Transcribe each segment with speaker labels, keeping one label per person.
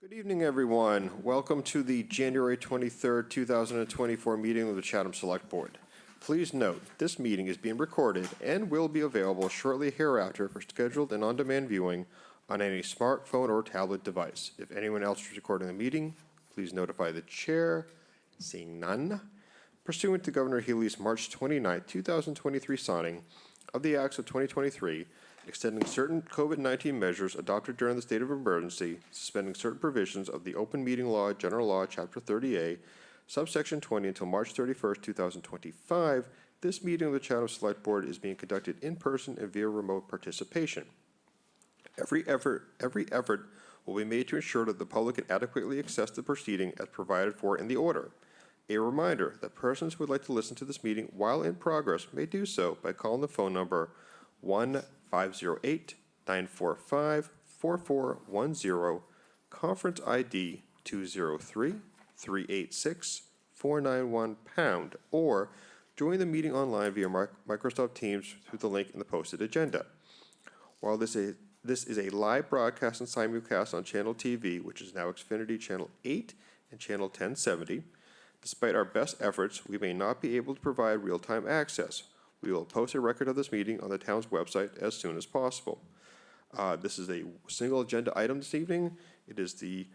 Speaker 1: Good evening, everyone. Welcome to the January 23rd, 2024 meeting of the Chatham Select Board. Please note, this meeting is being recorded and will be available shortly hereafter for scheduled and on-demand viewing on any smartphone or tablet device. If anyone else is recording the meeting, please notify the chair. Seeing none. Pursuant to Governor Healy's March 29, 2023 signing of the Acts of 2023, extending certain COVID-19 measures adopted during the state of emergency, suspending certain provisions of the Open Meeting Law, General Law, Chapter 30A, subsection 20 until March 31st, 2025, this meeting of the Chatham Select Board is being conducted in person and via remote participation. Every effort will be made to ensure that the public can adequately access the proceeding as provided for in the order. A reminder that persons who would like to listen to this meeting while in progress may do so by calling the phone number 1-508-945-4410, conference ID 203-386-491#, or join the meeting online via Microsoft Teams through the link in the posted agenda. While this is a live broadcast and simulcast on Channel TV, which is now Xfinity Channel 8 and Channel 1070, despite our best efforts, we may not be able to provide real-time access. We will post a record of this meeting on the town's website as soon as possible. This is a single agenda item this evening. It is the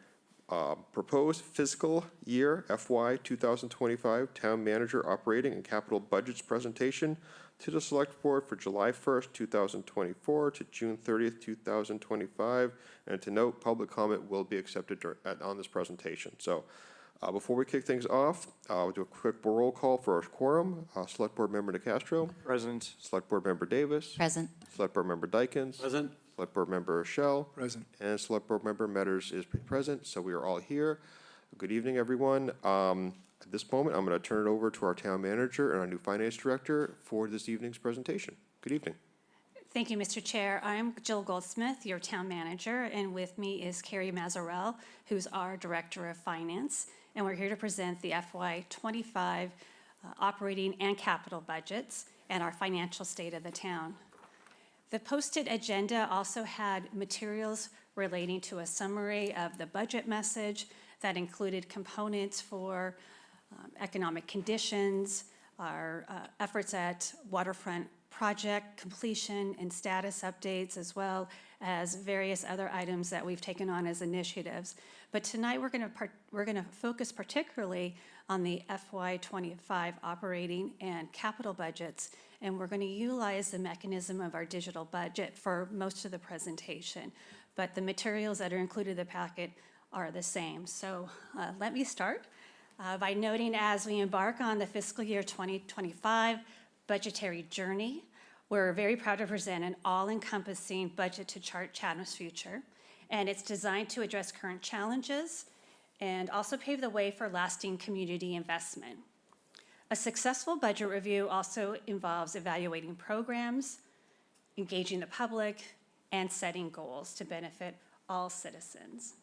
Speaker 1: proposed fiscal year FY 2025 Town Manager Operating and Capital Budgets presentation to the Select Board for July 1st, 2024 to June 30th, 2025. And to note, public comment will be accepted on this presentation. So before we kick things off, we'll do a quick roll call for our quorum. Select Board Member DeCastro.
Speaker 2: Present.
Speaker 1: Select Board Member Davis.
Speaker 3: Present.
Speaker 1: Select Board Member Dykins.
Speaker 2: Present.
Speaker 1: Select Board Member Shell.
Speaker 2: Present.
Speaker 1: And Select Board Member Metters is present, so we are all here. Good evening, everyone. At this moment, I'm going to turn it over to our Town Manager and our new Finance Director for this evening's presentation. Good evening.
Speaker 4: Thank you, Mr. Chair. I'm Jill Goldsmith, your Town Manager, and with me is Carrie Mazzarell, who's our Director of Finance, and we're here to present the FY25 operating and capital budgets and our financial state of the town. The posted agenda also had materials relating to a summary of the budget message that included components for economic conditions, our efforts at waterfront project completion and status updates, as well as various other items that we've taken on as initiatives. But tonight we're going to focus particularly on the FY25 operating and capital budgets, and we're going to utilize the mechanism of our digital budget for most of the presentation. But the materials that are included in the packet are the same. So let me start by noting, as we embark on the fiscal year 2025 budgetary journey, we're very proud to present an all-encompassing budget to chart Chatham's future, and it's designed to address current challenges and also pave the way for lasting community investment. A successful budget review also involves evaluating programs, engaging the public, and setting goals to benefit all citizens.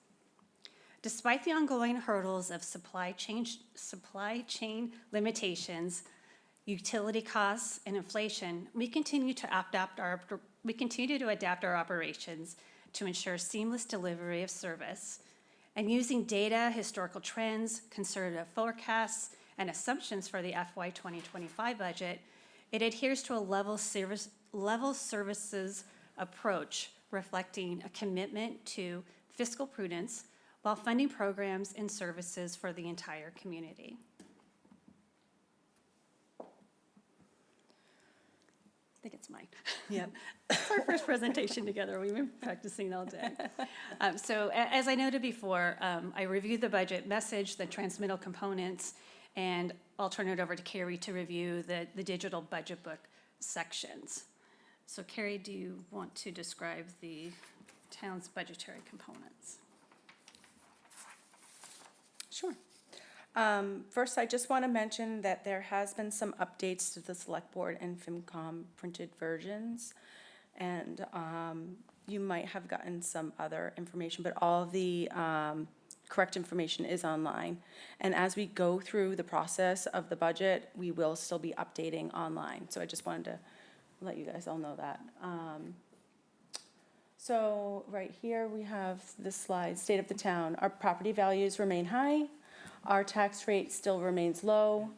Speaker 4: Despite the ongoing hurdles of supply chain limitations, utility costs, and inflation, we continue to adapt our operations to ensure seamless delivery of service. And using data, historical trends, conservative forecasts, and assumptions for the FY 2025 budget, it adheres to a level services approach, reflecting a commitment to fiscal prudence while funding programs and services for the entire community. I think it's mine.
Speaker 3: Yep.
Speaker 4: It's our first presentation together. We've been practicing all day. So as I noted before, I reviewed the budget message, the transmittal components, and I'll turn it over to Carrie to review the digital budget book sections. So Carrie, do you want to describe the town's budgetary components?
Speaker 3: Sure. First, I just want to mention that there has been some updates to the Select Board and FinCom printed versions, and you might have gotten some other information, but all the correct information is online. And as we go through the process of the budget, we will still be updating online. So I just wanted to let you guys all know that. So right here, we have this slide, state of the town. Our property values remain high. Our tax rate still remains low.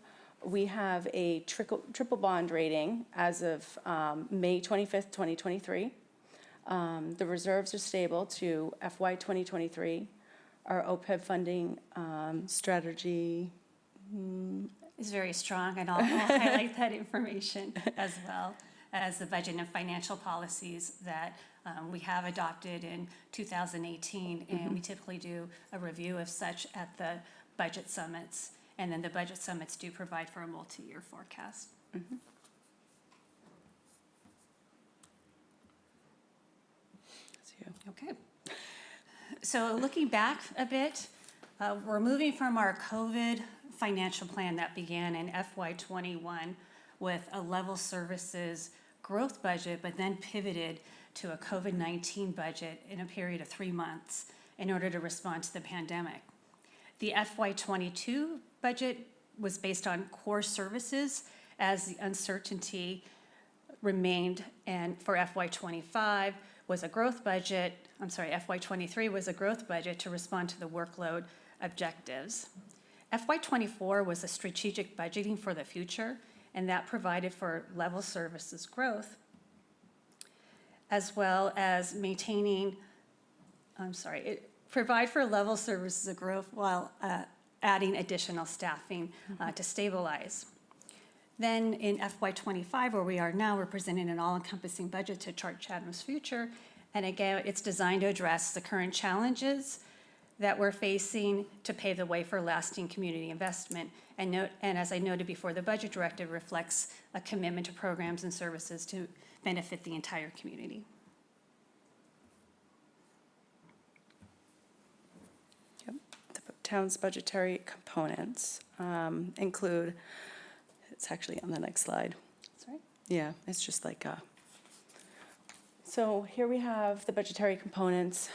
Speaker 3: We have a triple bond rating as of May 25th, 2023. The reserves are stable to FY 2023. Our OPEB funding strategy,
Speaker 4: Is very strong, and I'll highlight that information as well as the budget and financial policies that we have adopted in 2018, and we typically do a review of such at the budget summits, and then the budget summits do provide for a multi-year forecast. Okay. So looking back a bit, we're moving from our COVID financial plan that began in FY '21 with a level services growth budget, but then pivoted to a COVID-19 budget in a period of 3 months in order to respond to the pandemic. The FY '22 budget was based on core services as the uncertainty remained, and for FY '25 was a growth budget, FY '23 was a growth budget to respond to the workload objectives. FY '24 was a strategic budgeting for the future, and that provided for level services growth, as well as provide for level services growth while adding additional staffing to stabilize. Then in FY '25, where we are now, we're presenting an all-encompassing budget to chart Chatham's future. And again, it's designed to address the current challenges that we're facing to pave the way for lasting community investment. And as I noted before, the budget directive reflects a commitment to programs and services to benefit the entire community.
Speaker 3: Yep. The town's budgetary components include, it's actually on the next slide.
Speaker 4: Sorry?
Speaker 3: Yeah, it's just like so here we have the budgetary components.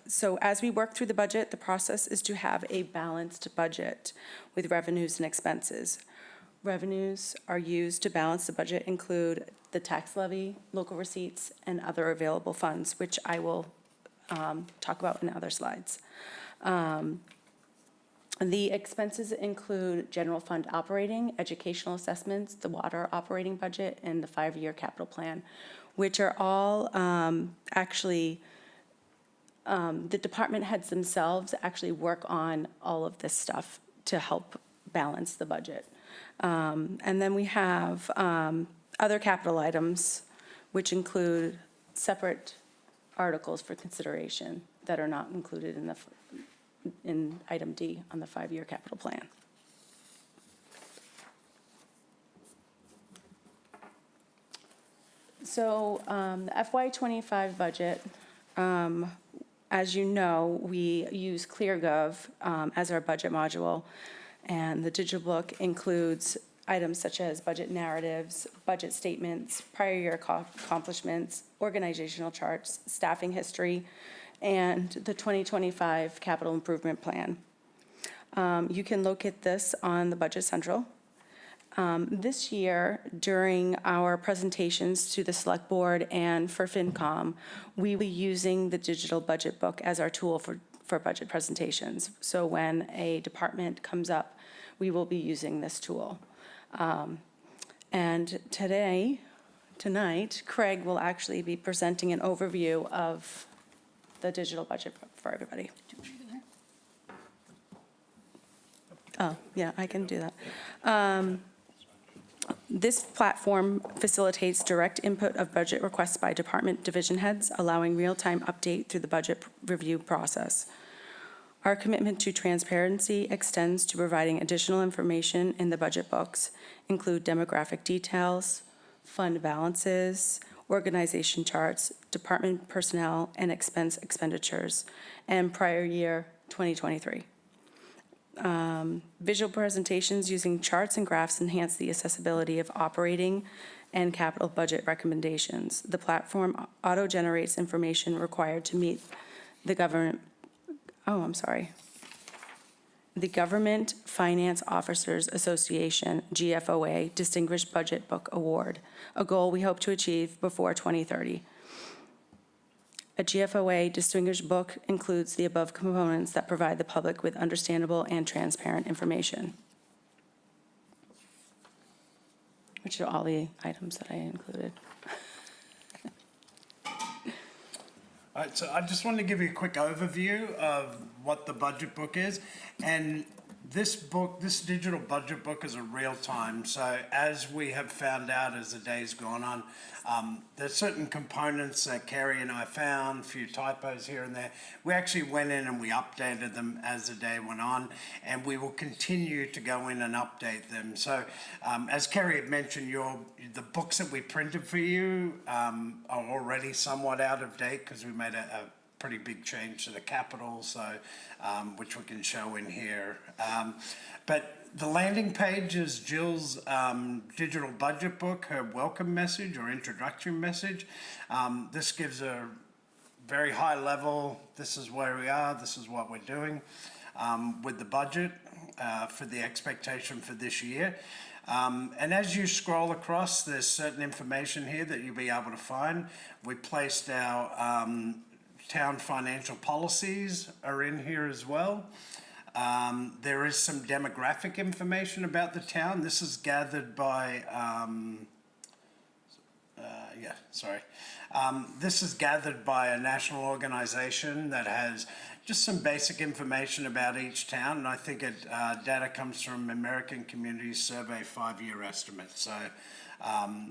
Speaker 3: So as we work through the budget, the process is to have a balanced budget with revenues and expenses. Revenues are used to balance the budget include the tax levy, local receipts, and other available funds, which I will talk about in other slides. The expenses include general fund operating, educational assessments, the water operating budget, and the 5-year capital plan, which are all the department heads themselves actually work on all of this stuff to help balance the budget. And then we have other capital items, which include separate articles for consideration that are not included in item D on the 5-year capital plan. So the FY '25 budget, as you know, we use ClearGov as our budget module, and the digital book includes items such as budget narratives, budget statements, prior year accomplishments, organizational charts, staffing history, and the 2025 capital improvement plan. You can locate this on the Budget Central. This year, during our presentations to the Select Board and for FinCom, we will be using the digital budget book as our tool for budget presentations. So when a department comes up, we will be using this tool. And tonight, Craig will actually be presenting an overview of the digital budget for everybody. Oh, yeah, I can do that. This platform facilitates direct input of budget requests by department division heads, allowing real-time update through the budget review process. Our commitment to transparency extends to providing additional information in the budget books, include demographic details, fund balances, organization charts, department personnel, and expenditures, and prior year 2023. Visual presentations using charts and graphs enhance the accessibility of operating and capital budget recommendations. The platform auto-generates information required to meet the Government Finance Officers Association, GFOA, Distinguished Budget Book Award, a goal we hope to achieve before 2030. A GFOA distinguished book includes the above components that provide the public with understandable and transparent information. Which are all the items that I included.
Speaker 2: All right, so I just wanted to give you a quick overview of what the budget book is. And this book, this digital budget book is a real time. So as we have found out as the day's gone on, there's certain components that Carrie and I found, a few typos here and there. We actually went in and we updated them as the day went on, and we will continue to go in and update them. So as Carrie had mentioned, the books that we printed for you are already somewhat out of date because we made a pretty big change to the capital, so which we can show in here. But the landing page is Jill's digital budget book, her welcome message or introduction message. This gives a very high level, this is where we are, this is what we're doing with the budget for the expectation for this year. And as you scroll across, there's certain information here that you'll be able to find. We placed our town financial policies are in here as well. There is some demographic information about the town. This is gathered by, this is gathered by a national organization that has just some basic information about each town. And I think data comes from American Community Survey 5-year estimate. So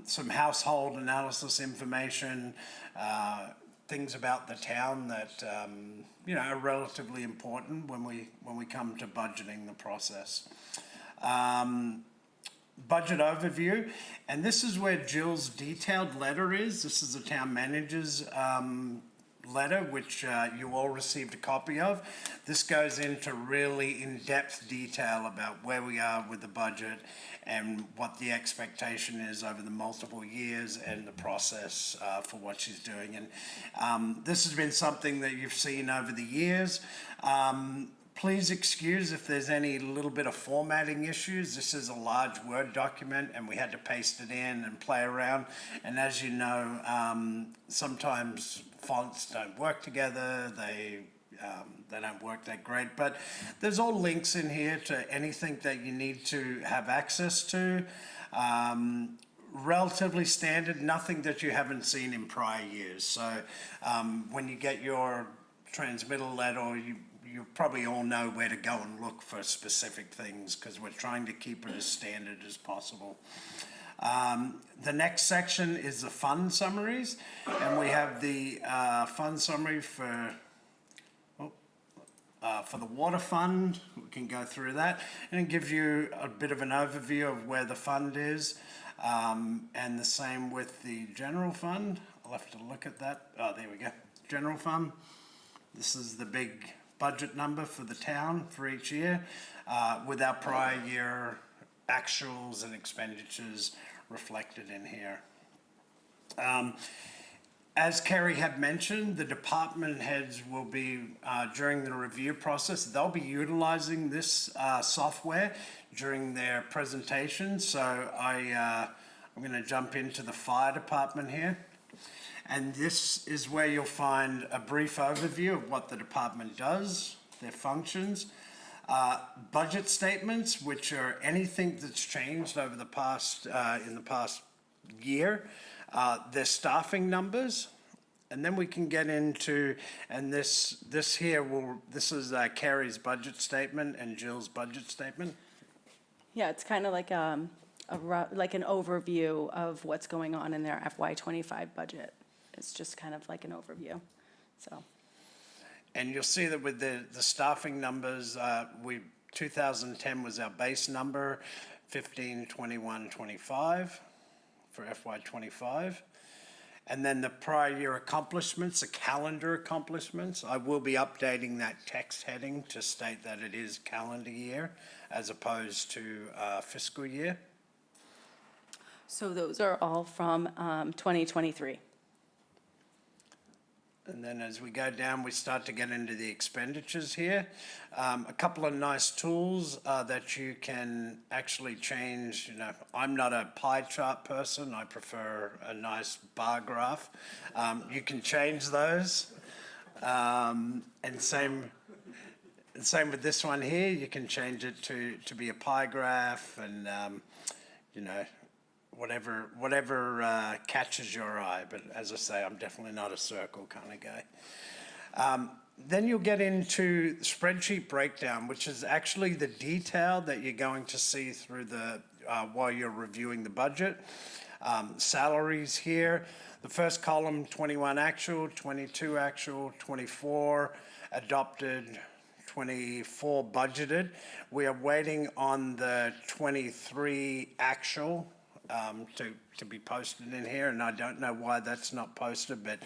Speaker 2: some household analysis information, things about the town that are relatively important when we come to budgeting the process. Budget overview, and this is where Jill's detailed letter is. This is the town manager's letter, which you all received a copy of. This goes into really in-depth detail about where we are with the budget and what the expectation is over the multiple years and the process for what she's doing. And this has been something that you've seen over the years. Please excuse if there's any little bit of formatting issues. This is a large Word document and we had to paste it in and play around. And as you know, sometimes fonts don't work together. They don't work that great, but there's all links in here to anything that you need to have access to. Relatively standard, nothing that you haven't seen in prior years. So when you get your transmittal letter, you probably all know where to go and look for specific things because we're trying to keep it as standard as possible. The next section is the fund summaries, and we have the fund summary for the water fund. We can go through that, and it gives you a bit of an overview of where the fund is, and the same with the general fund. I'll have to look at that. Oh, there we go. General fund. This is the big budget number for the town for each year, with our prior year actuals and expenditures reflected in here. As Carrie had mentioned, the department heads will be, during the review process, they'll be utilizing this software during their presentation. So I'm going to jump into the fire department here. And this is where you'll find a brief overview of what the department does, their functions, budget statements, which are anything that's changed over the past, in the past year, their staffing numbers, and then we can get into, and this is Carrie's budget statement and Jill's budget statement.
Speaker 3: Yeah, it's kind of like like an overview of what's going on in their FY25 budget. It's just kind of like an overview, so.
Speaker 2: And you'll see that with the staffing numbers, 2010 was our base number, 15, 21, 25 for FY25. And then the prior year accomplishments, the calendar accomplishments, I will be updating that text heading to state that it is calendar year as opposed to fiscal year.
Speaker 3: So those are all from 2023.
Speaker 2: And then as we go down, we start to get into the expenditures here. A couple of nice tools that you can actually change. You know, I'm not a pie chart person. I prefer a nice bar graph. You can change those. And same with this one here. You can change it to be a pie graph and, you know, whatever catches your eye. But as I say, I'm definitely not a circle kind of guy. Then you'll get into spreadsheet breakdown, which is actually the detail that you're going to see through the while you're reviewing the budget. Salaries here, the first column, 21 actual, 22 actual, 24 adopted, 24 budgeted. We are waiting on the 23 actual to be posted in here, and I don't know why that's not posted, but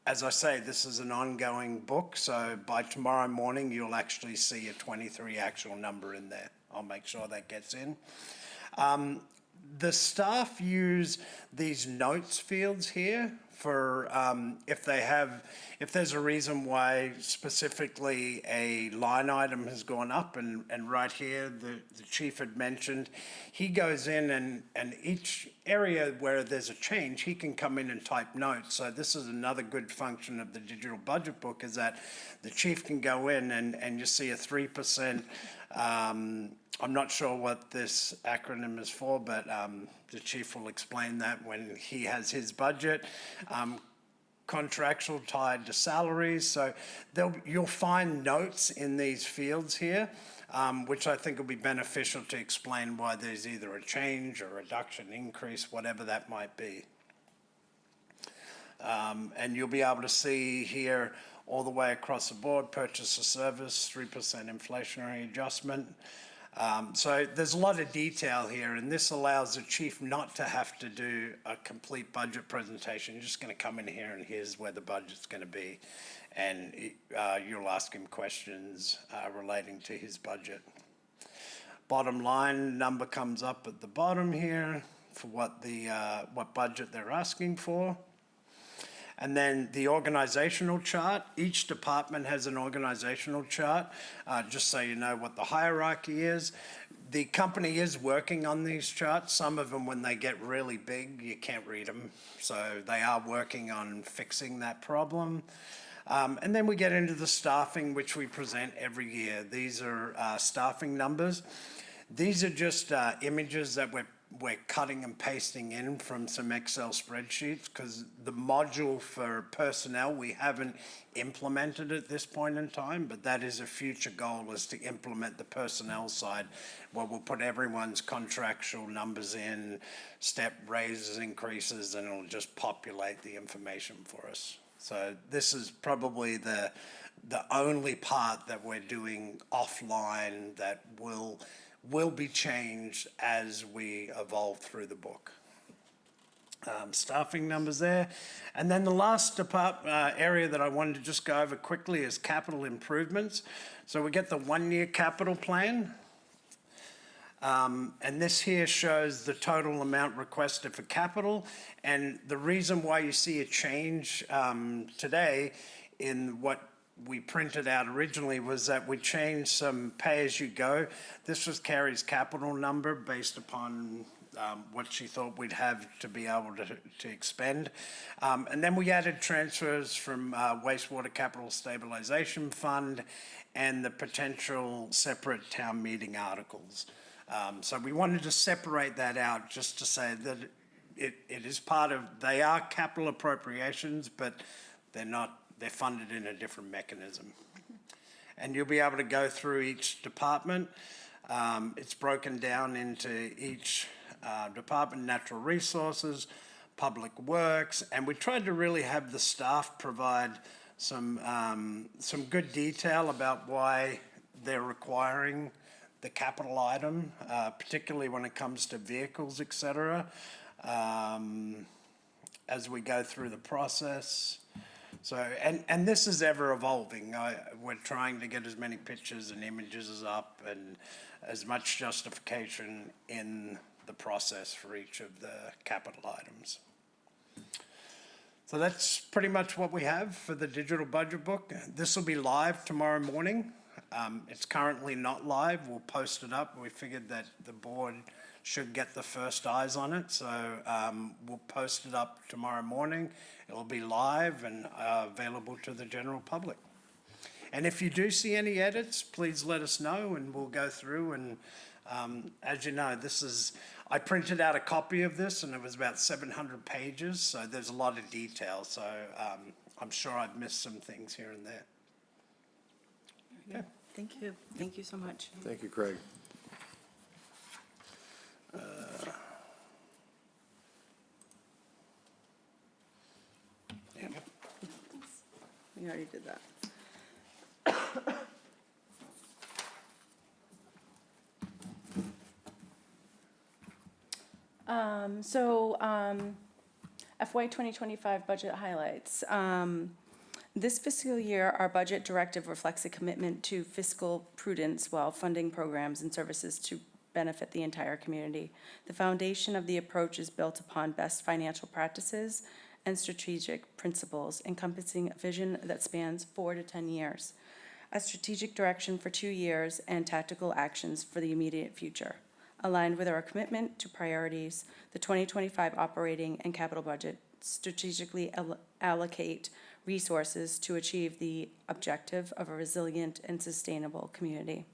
Speaker 2: as I say, this is an ongoing book, so by tomorrow morning, you'll actually see a 23 actual number in there. I'll make sure that gets in. The staff use these notes fields here for if there's a reason why specifically a line item has gone up, and right here, the chief had mentioned, he goes in and each area where there's a change, he can come in and type notes. So this is another good function of the digital budget book, is that the chief can go in and you see a 3%, I'm not sure what this acronym is for, but the chief will explain that when he has his budget. Contractual tied to salaries, so you'll find notes in these fields here, which I think will be beneficial to explain why there's either a change or reduction, increase, whatever that might be. And you'll be able to see here all the way across the board, purchase of service, 3% inflationary adjustment. So there's a lot of detail here, and this allows the chief not to have to do a complete budget presentation. You're just going to come in here and here's where the budget's going to be, and you'll ask him questions relating to his budget. Bottom line number comes up at the bottom here for what budget they're asking for. And then the organizational chart, each department has an organizational chart, just so you know what the hierarchy is. The company is working on these charts. Some of them, when they get really big, you can't read them. So they are working on fixing that problem. And then we get into the staffing, which we present every year. These are staffing numbers. These are just images that we're cutting and pasting in from some Excel spreadsheets, because the module for personnel we haven't implemented at this point in time, but that is a future goal, is to implement the personnel side, where we'll put everyone's contractual numbers in, step raises, increases, and it'll just populate the information for us. So this is probably the only part that we're doing offline that will be changed as we evolve through the book. Staffing numbers there. And then the last area that I wanted to just go over quickly is capital improvements. So we get the 1-year capital plan. And this here shows the total amount requested for capital. And the reason why you see a change today in what we printed out originally was that we changed some pay-as-you-go. This was Carrie's capital number based upon what she thought we'd have to be able to expend. And then we added transfers from wastewater capital stabilization fund and the potential separate town meeting articles. So we wanted to separate that out just to say that it is part of, they are capital appropriations, but they're funded in a different mechanism. And you'll be able to go through each department. It's broken down into each department: natural resources, public works, and we tried to really have the staff provide some good detail about why they're requiring the capital item, particularly when it comes to vehicles, et cetera, as we go through the process. So, and this is ever evolving. We're trying to get as many pictures and images up and as much justification in the process for each of the capital items. So that's pretty much what we have for the digital budget book. This will be live tomorrow morning. It's currently not live. We'll post it up. We figured that the board should get the first eyes on it, so we'll post it up tomorrow morning. It'll be live and available to the general public. And if you do see any edits, please let us know and we'll go through and, as you know, I printed out a copy of this and it was about 700 pages, so there's a lot of detail, so I'm sure I've missed some things here and there.
Speaker 3: Yeah, thank you. Thank you so much.
Speaker 1: Thank you, Craig.
Speaker 2: Yeah.
Speaker 3: We already did that. FY 2025 budget highlights. This fiscal year, our budget directive reflects a commitment to fiscal prudence while funding programs and services to benefit the entire community. The foundation of the approach is built upon best financial practices and strategic principles encompassing a vision that spans 4 to 10 years, a strategic direction for 2 years, and tactical actions for the immediate future. Aligned with our commitment to priorities, the 2025 operating and capital budget strategically allocate resources to achieve the objective of a resilient and sustainable community.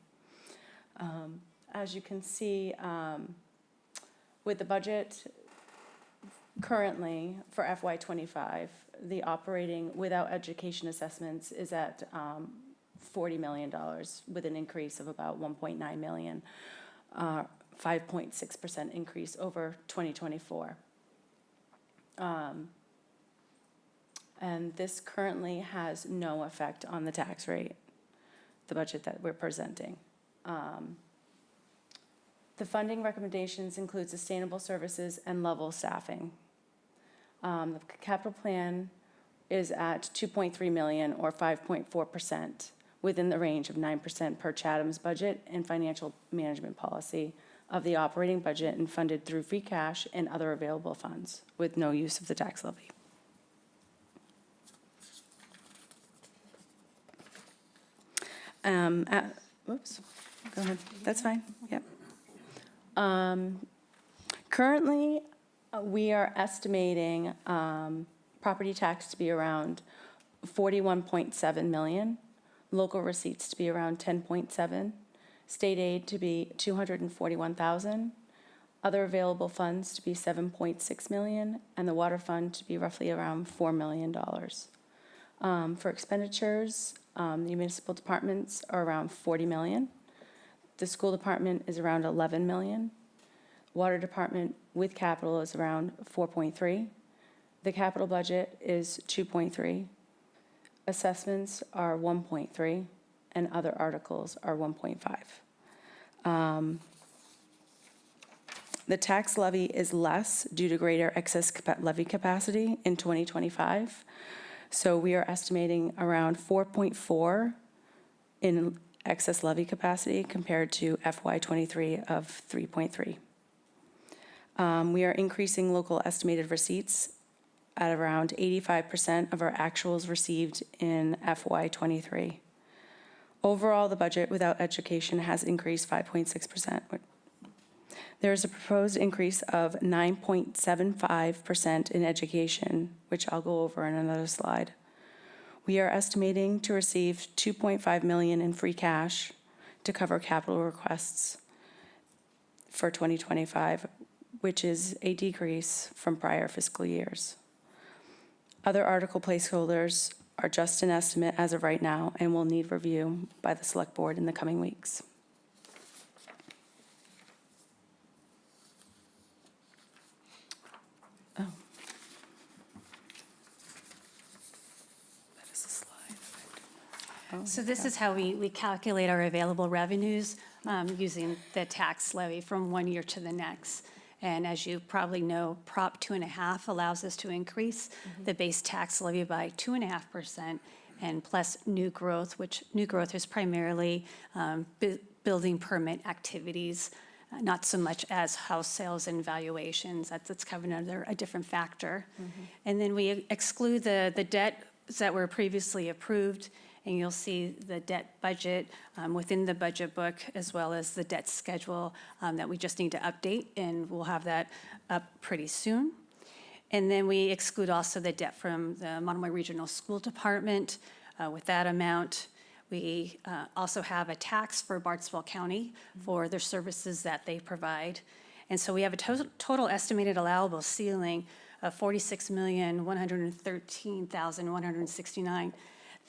Speaker 3: As you can see, with the budget currently for FY ’25, the operating without education assessments is at $40 million with an increase of about $1.9 million, 5.6% increase over 2024. And this currently has no effect on the tax rate, the budget that we're presenting. The funding recommendations include sustainable services and level staffing. The capital plan is at $2.3 million or 5.4% within the range of 9% per Chatham's budget and financial management policy of the operating budget and funded through free cash and other available funds with no use of the tax levy. Whoops, go ahead, that's fine, yep. Currently, we are estimating property tax to be around 41.7 million, local receipts to be around 10.7, state aid to be 241,000, other available funds to be 7.6 million, and the water fund to be roughly around $4 million. For expenditures, the municipal departments are around 40 million. The school department is around 11 million. Water department with capital is around 4.3. The capital budget is 2.3. Assessments are 1.3, and other articles are 1.5. The tax levy is less due to greater excess levy capacity in 2025. So we are estimating around 4.4 in excess levy capacity compared to FY '23 of 3.3. We are increasing local estimated receipts at around 85% of our actuals received in FY '23. Overall, the budget without education has increased 5.6%. There is a proposed increase of 9.75% in education, which I'll go over in another slide. We are estimating to receive $2.5 million in free cash to cover capital requests for 2025, which is a decrease from prior fiscal years. Other article placeholders are just an estimate as of right now and will need review by the Select Board in the coming weeks. Oh. That is a slide. Oh,
Speaker 4: So this
Speaker 3: okay.
Speaker 4: is how we calculate our available revenues using the tax levy from one year to the next. And as you probably know, Prop 2.5 allows us to increase the base tax levy by 2.5%, and plus new growth, which new growth is primarily building permit activities, not so much as house sales and valuations. That's covered under a different factor. And then we exclude the debt that were previously approved, and you'll see the debt budget within the budget book, as well as the debt schedule that we just need to update, and we'll have that up pretty soon. And then we exclude also the debt from the Monomoy Regional School Department. With that amount, we also have a tax for Barnstable County for their services that they provide. And so we have a total estimated allowable ceiling of $46,113,169.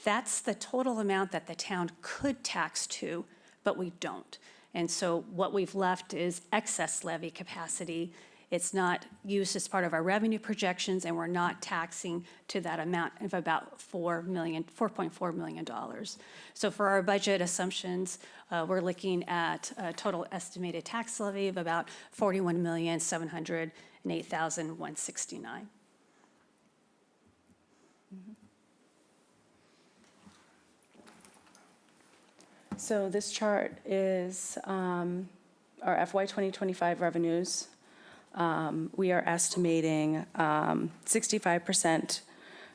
Speaker 4: That's the total amount that the town could tax to, but we don't. And so what we've left is excess levy capacity. It's not used as part of our revenue projections, and we're not taxing to that amount of about $4.4 million. So for our budget assumptions, we're looking at a total estimated tax levy of about $41,708,169.
Speaker 3: So this chart is our FY 2025 revenues. We are estimating 65%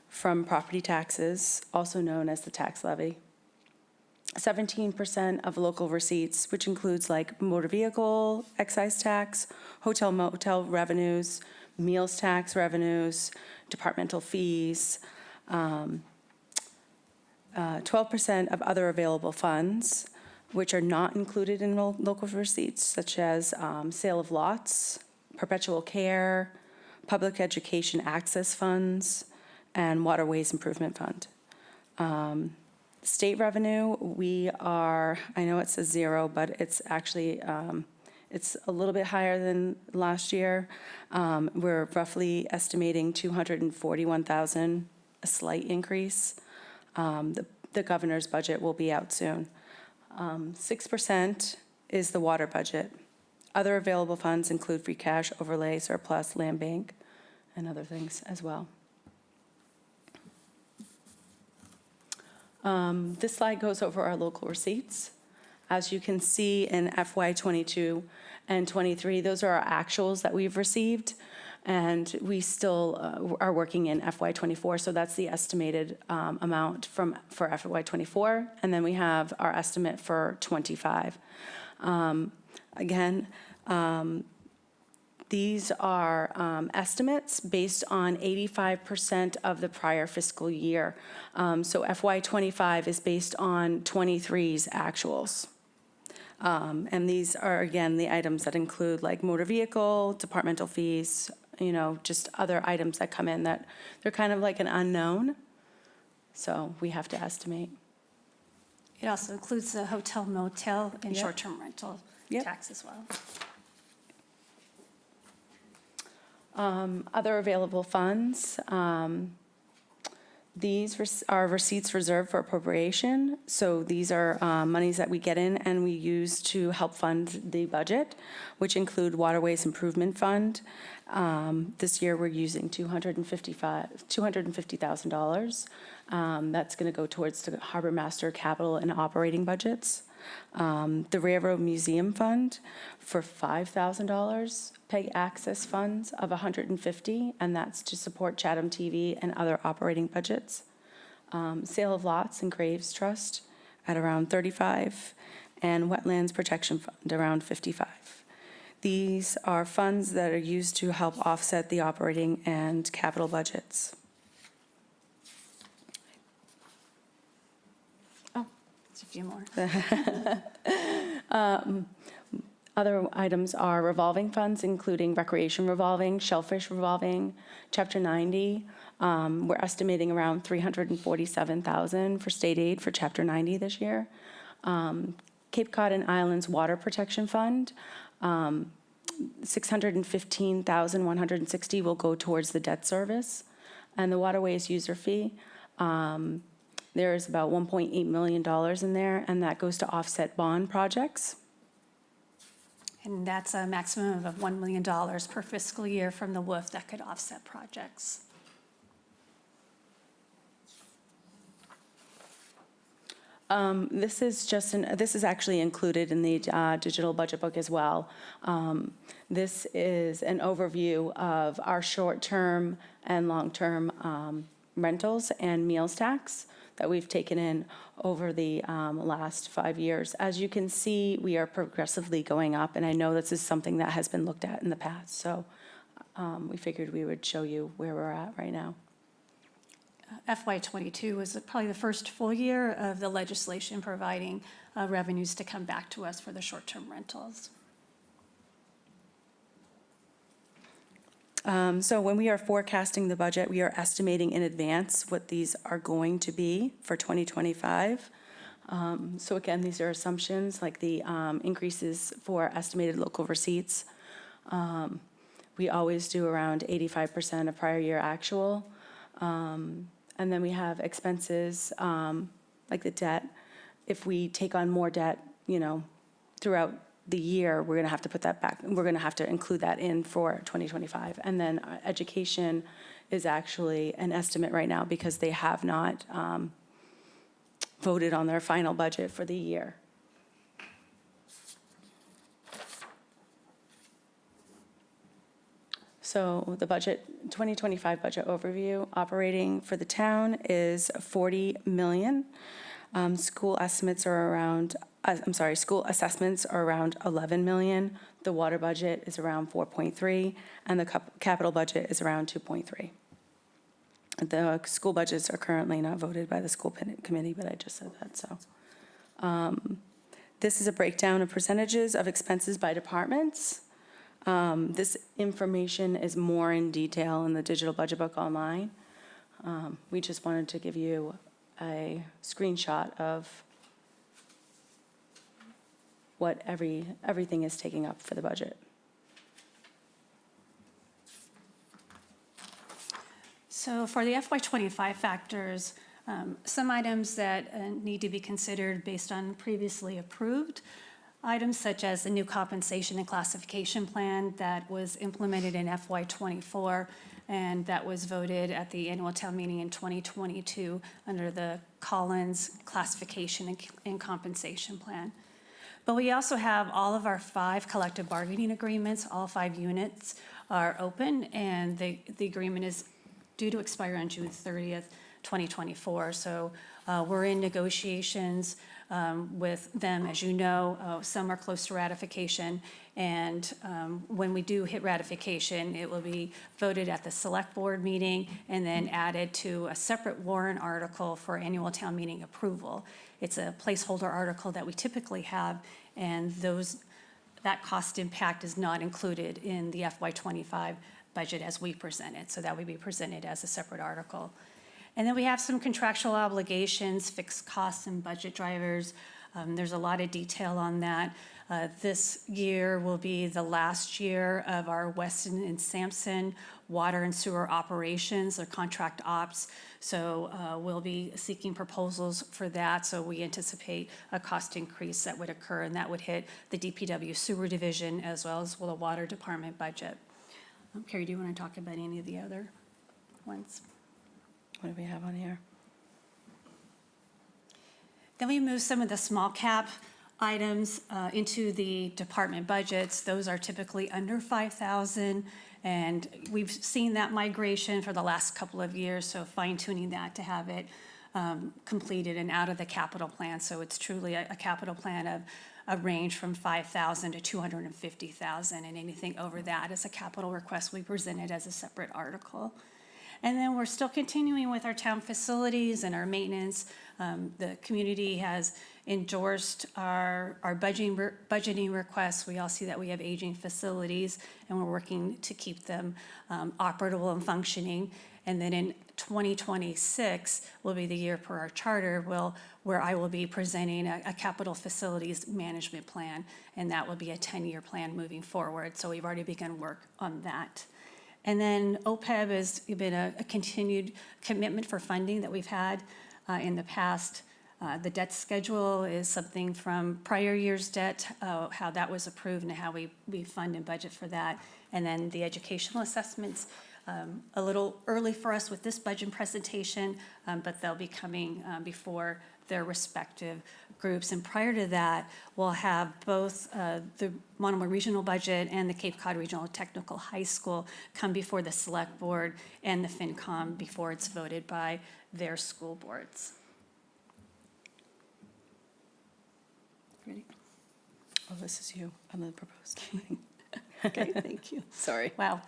Speaker 3: from property taxes, also known as the tax levy. 17% of local receipts, which includes like motor vehicle excise tax, hotel motel revenues, meals tax revenues, departmental fees. 12% of other available funds, which are not included in local receipts, such as sale of lots, perpetual care, public education access funds, and waterways improvement fund. State revenue, we are, I know it says zero, but it's actually, it's a little bit higher than last year. We're roughly estimating 241,000, a slight increase. The governor's budget will be out soon. 6% is the water budget. Other available funds include free cash, overlay, surplus, land bank, and other things as well. This slide goes over our local receipts. As you can see in FY '22 and '23, those are our actuals that we've received, and we still are working in FY '24, so that's the estimated amount for FY '24, and then we have our estimate for '25. Again, these are estimates based on 85% of the prior fiscal year. So FY '25 is based on '23's actuals. And these are, again, the items that include like motor vehicle, departmental fees, you know, just other items that come in that they're kind of like an unknown. So we have to estimate.
Speaker 4: It also includes the hotel, motel, and
Speaker 3: Yep.
Speaker 4: short-term rental
Speaker 3: Yep.
Speaker 4: tax as well.
Speaker 3: Other available funds, these are receipts reserved for appropriation. So these are monies that we get in and we use to help fund the budget, which include Waterways Improvement Fund. This year, we're using $250,000. That's going to go towards the Harbor Master capital and operating budgets. The Railroad Museum Fund for $5,000, PEG Access Funds of $150,000, and that's to support Chatham TV and other operating budgets. Sale of Lots and Graves Trust at around $35,000, and Wetlands Protection Fund around $55,000. These are funds that are used to help offset the operating and capital budgets.
Speaker 4: There's a few more.
Speaker 3: Other items are revolving funds, including recreation revolving, shellfish revolving, Chapter 90. We're estimating around $347,000 for state aid for Chapter 90 this year. Cape Cod and Islands Water Protection Fund, $615,160 will go towards the debt service. And the waterways user fee, there is about $1.8 million in there, and that goes to offset bond projects.
Speaker 4: And that's a maximum of $1 million per fiscal year from the WOOF that could offset projects.
Speaker 3: This is actually included in the digital budget book as well. This is an overview of our short-term and long-term rentals and meals tax. that we've taken in over the last 5 years. As you can see, we are progressively going up, and I know this is something that has been looked at in the past, so we figured we would show you where we're at right now.
Speaker 4: FY '22 was probably the first full year of the legislation providing revenues to come back to us for the short-term rentals.
Speaker 3: So when we are forecasting the budget, we are estimating in advance what these are going to be for 2025. So again, these are assumptions like the increases for estimated local receipts. We always do around 85% of prior year actual. And then we have expenses like the debt. If we take on more debt, throughout the year, we're going to have to put that back. We're going to have to include that in for 2025. And then education is actually an estimate right now because they have not voted on their final budget for the year. So the budget, 2025 budget overview, operating for the town is 40 million. School assessments are around 11 million. The water budget is around 4.3, and the capital budget is around 2.3. The school budgets are currently not voted by the school committee, but I just said that, so. This is a breakdown of percentages of expenses by departments. This information is more in detail in the digital budget book online. We just wanted to give you a screenshot of what everything is taking up for the budget.
Speaker 4: So for the FY '25 factors, some items that need to be considered based on previously approved items such as the new compensation and classification plan that was implemented in FY '24 and that was voted at the annual town meeting in 2022 under the Collins classification and compensation plan. But we also have all of our 5 collective bargaining agreements. All 5 units are open, and the agreement is due to expire on June 30th, 2024. So we're in negotiations with them. As you know, some are close to ratification, and when we do hit ratification, it will be voted at the select board meeting and then added to a separate warrant article for annual town meeting approval. It's a placeholder article that we typically have, and that cost impact is not included in the FY '25 budget as we present it, so that would be presented as a separate article. And then we have some contractual obligations, fixed costs, and budget drivers. There's a lot of detail on that. This year will be the last year of our Weston and Sampson water and sewer operations, or contract ops. So we'll be seeking proposals for that. So we anticipate a cost increase that would occur, and that would hit the DPW sewer division as well as the water department budget. Carrie, do you want to talk about any of the other ones?
Speaker 3: What do we have on here?
Speaker 4: Then we move some of the small cap items into the department budgets. Those are typically under 5,000, and we've seen that migration for the last couple of years, so fine tuning that to have it completed and out of the capital plan. So it's truly a capital plan of a range from 5,000 to 250,000, and anything over that is a capital request we presented as a separate article. And then we're still continuing with our town facilities and our maintenance. The community has endorsed our budgeting requests. We all see that we have aging facilities, and we're working to keep them operable and functioning. And then in 2026 will be the year per our charter, where I will be presenting a capital facilities management plan, and that will be a 10-year plan moving forward. So we've already begun work on that. And then OPEB has been a continued commitment for funding that we've had in the past. The debt schedule is something from prior year's debt, how that was approved and how we fund and budget for that. And then the educational assessments, a little early for us with this budget presentation, but they'll be coming before their respective groups. And prior to that, we'll have both the Monomoy Regional Budget and the Cape Cod Regional Technical High School come before the Select Board and the FinCom before it's voted by their school boards.
Speaker 3: Oh, this is you on the proposed.
Speaker 5: Okay, thank you.
Speaker 3: Sorry.
Speaker 4: Wow.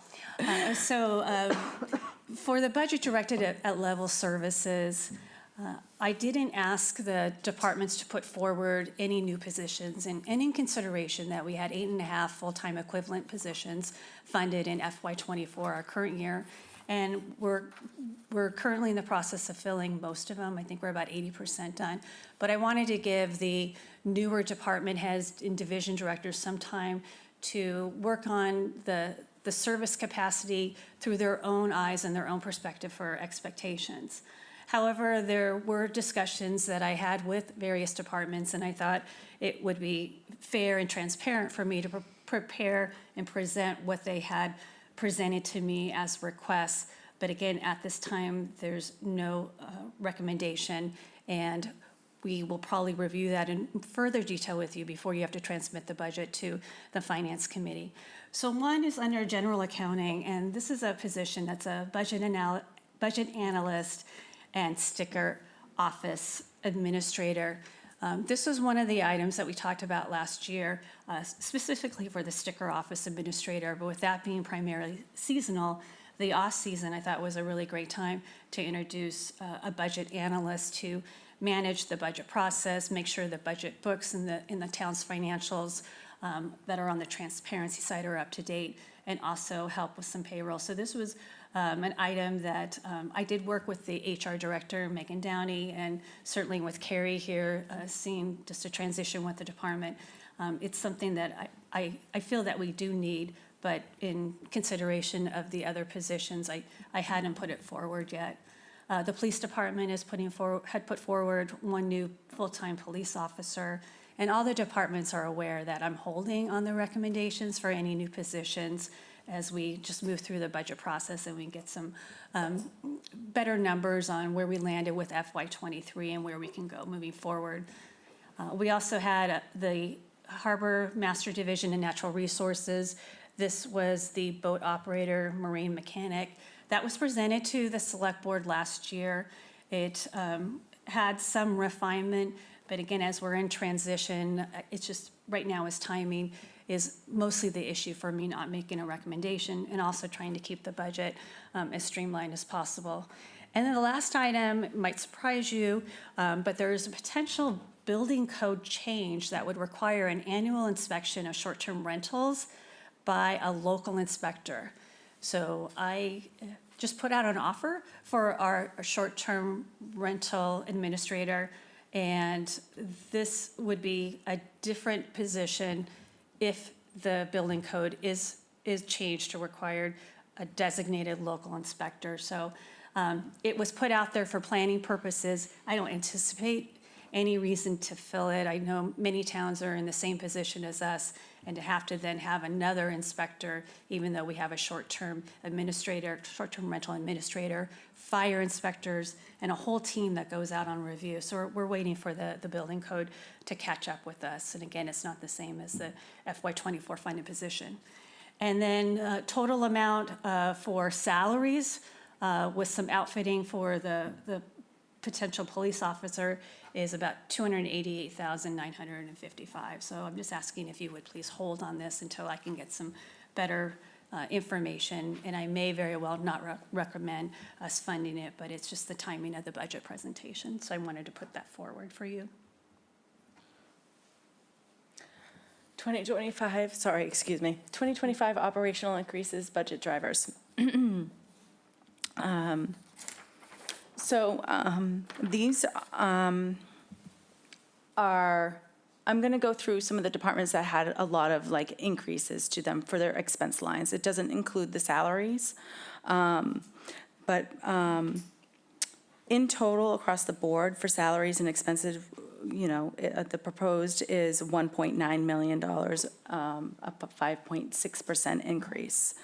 Speaker 4: For the budget directed at level services, I didn't ask the departments to put forward any new positions, and in consideration that we had 8.5 full-time equivalent positions funded in FY '24, our current year, and we're currently in the process of filling most of them. I think we're about 80% done. But I wanted to give the newer department heads and division directors some time to work on the service capacity through their own eyes and their own perspective for expectations. However, there were discussions that I had with various departments, and I thought it would be fair and transparent for me to prepare and present what they had presented to me as requests. But again, at this time, there's no recommendation, and we will probably review that in further detail with you before you have to transmit the budget to the Finance Committee. So one is under general accounting, and this is a position that's a budget analyst and sticker office administrator. This was one of the items that we talked about last year, specifically for the sticker office administrator, but with that being primarily seasonal, the off-season I thought was a really great time to introduce a budget analyst to manage the budget process, make sure the budget books in the town's financials that are on the transparency side are up to date, and also help with some payroll. So this was an item that I did work with the HR director, Megan Downey, and certainly with Carrie here, seeing just a transition with the department. It's something that I feel that we do need, but in consideration of the other positions, I hadn't put it forward yet. The police department had put forward one new full-time police officer, and all the departments are aware that I'm holding on the recommendations for any new positions as we just move through the budget process and we get some better numbers on where we landed with FY '23 and where we can go moving forward. We also had the Harbor Master Division and Natural Resources. This was the boat operator, marine mechanic. That was presented to the select board last year. It had some refinement, but again, as we're in transition, it's just, right now is timing is mostly the issue for me not making a recommendation, and also trying to keep the budget as streamlined as possible. And then the last item might surprise you, but there is a potential building code change that would require an annual inspection of short-term rentals by a local inspector. So I just put out an offer for our short-term rental administrator, and this would be a different position if the building code is changed to require a designated local inspector. So it was put out there for planning purposes. I don't anticipate any reason to fill it. I know many towns are in the same position as us, and to have to then have another inspector, even though we have a short-term rental administrator, fire inspectors, and a whole team that goes out on review. So we're waiting for the building code to catch up with us. And again, it's not the same as the FY '24 funded position. And then total amount for salaries with some outfitting for the potential police officer is about $288,955. So I'm just asking if you would please hold on this until I can get some better information. And I may very well not recommend us funding it, but it's just the timing of the budget presentation. So I wanted to put that forward for you.
Speaker 3: 2025 operational increases, budget drivers. These are, I'm going to go through some of the departments that had a lot of increases to them for their expense lines. It doesn't include the salaries. But in total, across the board for salaries and expenses, the proposed is $1.9 million, up a 5.6% increase.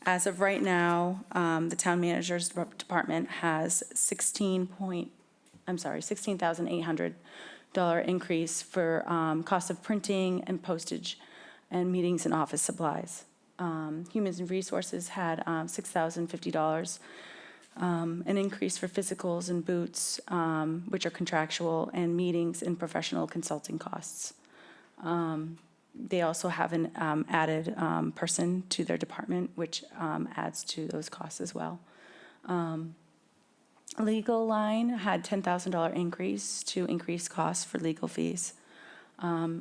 Speaker 3: As of right now, the town manager's department has $16,800 increase for cost of printing and postage and meetings and office supplies. Human Resources had $6,050, an increase for physicals and boots, which are contractual, and meetings and professional consulting costs. They also have an added person to their department, which adds to those costs as well. Legal line had $10,000 increase to increase costs for legal fees.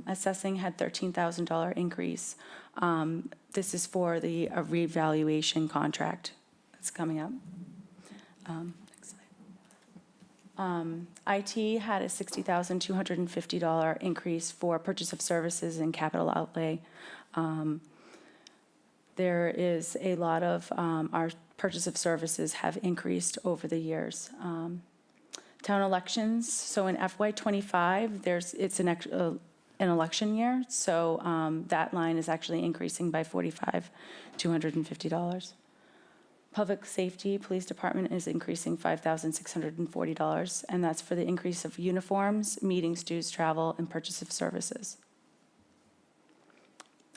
Speaker 3: Assessing had $13,000 increase. This is for the revaluation contract that's coming up. Next slide. IT had a $60,250 increase for purchase of services and capital outlay. There is a lot of our purchase of services have increased over the years. Town elections, so in FY '25, it's an election year, so that line is actually increasing by $45,250. Public safety, police department is increasing $5,640, and that's for the increase of uniforms, meetings, dues, travel, and purchase of services.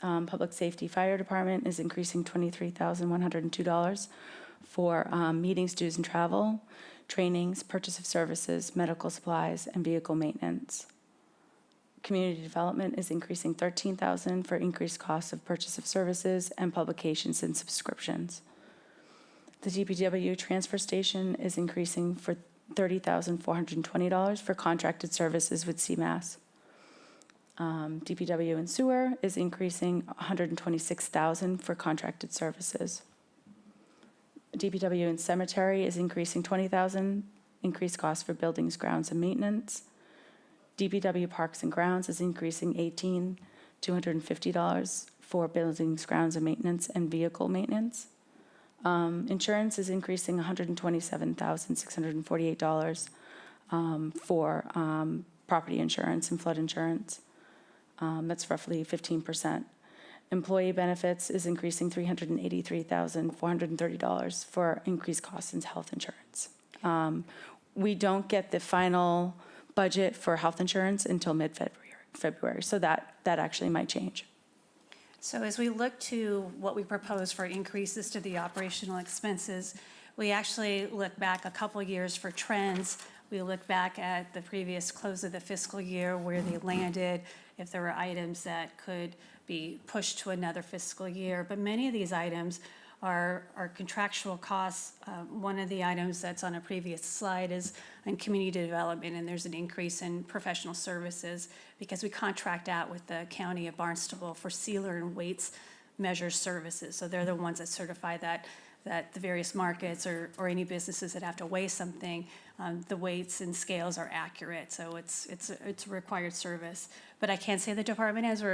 Speaker 3: Public safety fire department is increasing $23,102 for meetings, dues, and travel, trainings, purchase of services, medical supplies, and vehicle maintenance. Community development is increasing $13,000 for increased costs of purchase of services and publications and subscriptions. The DPW transfer station is increasing for $30,420 for contracted services with CMAS. DPW and sewer is increasing $126,000 for contracted services. DPW and cemetery is increasing $20,000, increased cost for buildings, grounds, and maintenance. DPW Parks and Grounds is increasing $18,250 for buildings, grounds, and maintenance and vehicle maintenance. Insurance is increasing $127,648 for property insurance and flood insurance. That's roughly 15%. Employee benefits is increasing $383,430 for increased costs in health insurance. We don't get the final budget for health insurance until mid-February, so that actually might change.
Speaker 4: So as we look to what we propose for increases to the operational expenses, we actually look back a couple years for trends. We look back at the previous close of the fiscal year, where they landed, if there were items that could be pushed to another fiscal year. But many of these items are contractual costs. One of the items that's on a previous slide is on community development, and there's an increase in professional services because we contract out with the county of Barnstable for sealer and weights measure services. So they're the ones that certify that the various markets or any businesses that have to weigh something, the weights and scales are accurate. So it's a required service. But I can say the department heads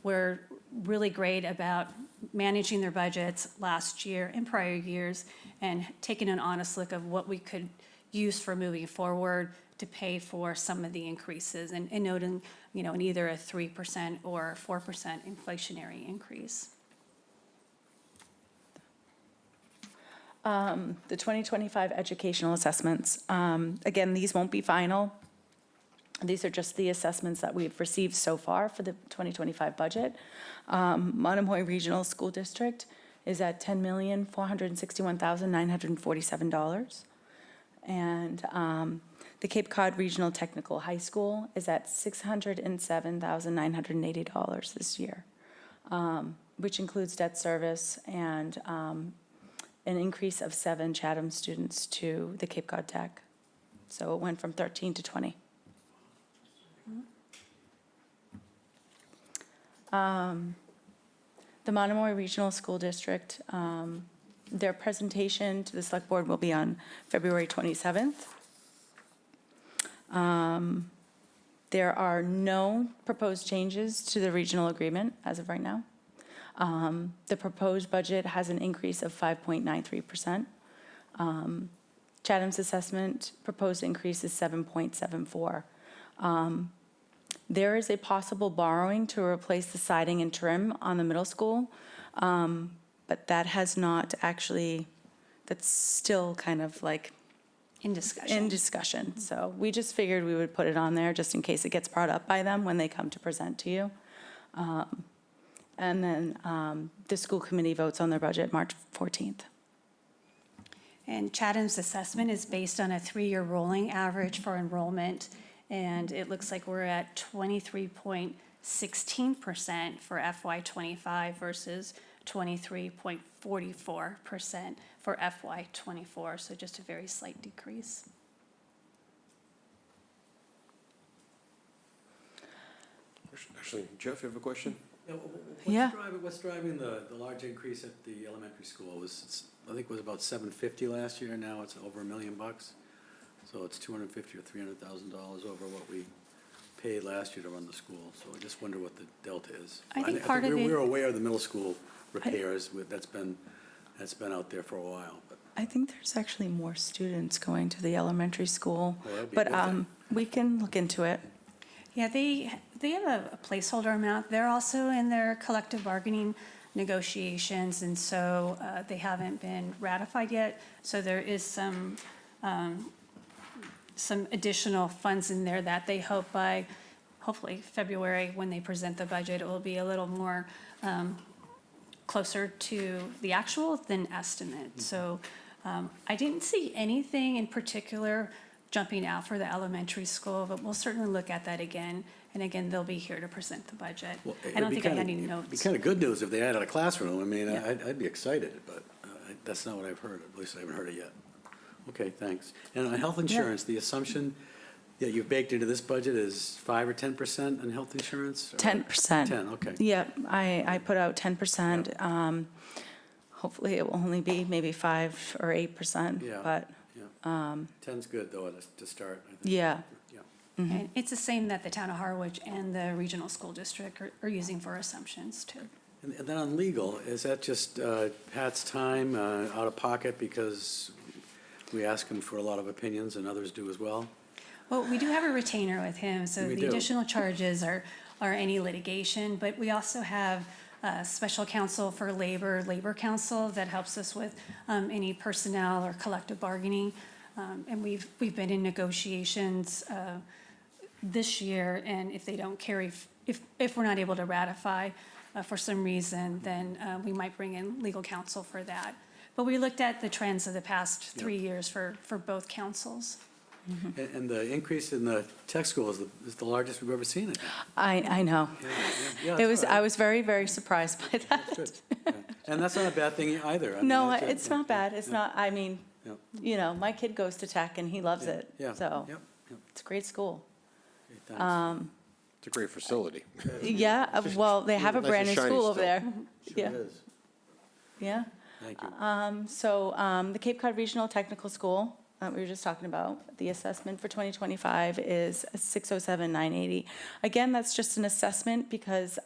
Speaker 4: were really great about managing their budgets last year and prior years and taking an honest look of what we could use for moving forward to pay for some of the increases and noting, in either a 3% or 4% inflationary increase.
Speaker 3: The 2025 educational assessments, again, these won't be final. These are just the assessments that we've received so far for the 2025 budget. Monomoy Regional School District is at $10,461,947. And the Cape Cod Regional Technical High School is at $607,980 this year, which includes debt service and an increase of 7 Chatham students to the Cape Cod Tech. So it went from 13 to 20. The Monomoy Regional School District, their presentation to the Select Board will be on February 27th. There are no proposed changes to the regional agreement as of right now. The proposed budget has an increase of 5.93%. Chatham's assessment proposed increase is 7.74%. There is a possible borrowing to replace the siding and trim on the middle school, but that has not actually, that's still kind of like
Speaker 4: In discussion.
Speaker 3: in discussion. So we just figured we would put it on there just in case it gets brought up by them when they come to present to you. And then the school committee votes on their budget March 14th.
Speaker 4: And Chatham's assessment is based on a 3-year rolling average for enrollment, and it looks like we're at 23.6 16% for FY '25 versus 23.44% for FY '24, so just a very slight decrease.
Speaker 1: Actually, Jeff, you have a question?
Speaker 3: Yeah.
Speaker 6: What's driving the large increase at the elementary school? I think it was about $750 last year, now it's over $1 million. So it's $250,000 or $300,000 over what we paid last year to run the school. So I just wonder what the delta is.
Speaker 4: I think part of it-
Speaker 6: We're aware of the middle school repairs, that's been out there for a while, but.
Speaker 3: I think there's actually more students going to the elementary school,
Speaker 6: Well, that'd be
Speaker 3: but
Speaker 6: a good thing.
Speaker 3: we can look into it.
Speaker 4: Yeah, they have a placeholder amount. They're also in their collective bargaining negotiations, and so they haven't been ratified yet. So there is some additional funds in there that they hope by, hopefully, February, when they present the budget, it will be a little more closer to the actual than estimate. So I didn't see anything in particular jumping out for the elementary school, but we'll certainly look at that again. And again, they'll be here to present the budget.
Speaker 6: Well,
Speaker 4: I don't
Speaker 6: it'd be
Speaker 4: think I had
Speaker 6: kinda-
Speaker 4: any
Speaker 6: It'd be
Speaker 4: notes.
Speaker 6: kind of good news if they added a classroom. I mean,
Speaker 4: Yeah.
Speaker 6: I'd be excited, but that's not what I've heard. At least I haven't heard it yet. Okay, thanks. And on health insurance, the assumption that you've baked into this budget is 5 or 10% on health insurance? Or-
Speaker 3: 10%.
Speaker 6: 10, okay.
Speaker 3: Yep, I put out 10%. Hopefully it will only be maybe 5 or 8%,
Speaker 6: Yeah.
Speaker 3: but,
Speaker 6: Yeah. 10's good, though, to start, I think.
Speaker 3: yeah.
Speaker 6: Yeah.
Speaker 4: And it's the same that the town of Harwich and the regional school district are using for assumptions too.
Speaker 6: And then on legal, is that just Pat's time out of pocket because we ask him for a lot of opinions and others do as well?
Speaker 4: Well, we do have a retainer with him, so
Speaker 6: We
Speaker 4: the
Speaker 6: do.
Speaker 4: additional charges are any litigation, but we also have special counsel for labor counsel that helps us with any personnel or collective bargaining. And we've been in negotiations this year, and if they don't carry, if we're not able to ratify for some reason, then we might bring in legal counsel for that. But we looked at the trends of the past 3 years for both councils.
Speaker 6: And the increase in the tech school is the largest we've ever seen it.
Speaker 3: I know.
Speaker 6: Yeah,
Speaker 3: It
Speaker 6: that's
Speaker 3: was,
Speaker 6: all right.
Speaker 3: I was very, very surprised by that.
Speaker 6: Good. Yeah. And that's not a bad thing either. I mean,
Speaker 3: No,
Speaker 6: that's
Speaker 3: it's not bad. It's not, I mean,
Speaker 6: Yeah.
Speaker 3: you know, my kid goes to tech and he loves it.
Speaker 6: Yeah.
Speaker 3: So
Speaker 6: Yep, yep.
Speaker 3: it's a great school.
Speaker 6: Okay, thanks.
Speaker 1: It's a great facility.
Speaker 3: Yeah, well, they have a
Speaker 1: Nice and
Speaker 3: brand new
Speaker 1: shiny
Speaker 3: school over
Speaker 1: still.
Speaker 3: there.
Speaker 6: Sure
Speaker 3: Yeah,
Speaker 6: is.
Speaker 3: yeah.
Speaker 6: Thank you.
Speaker 3: So the Cape Cod Regional Technical School, we were just talking about, the assessment for 2025 is 607,980. Again, that's just an assessment because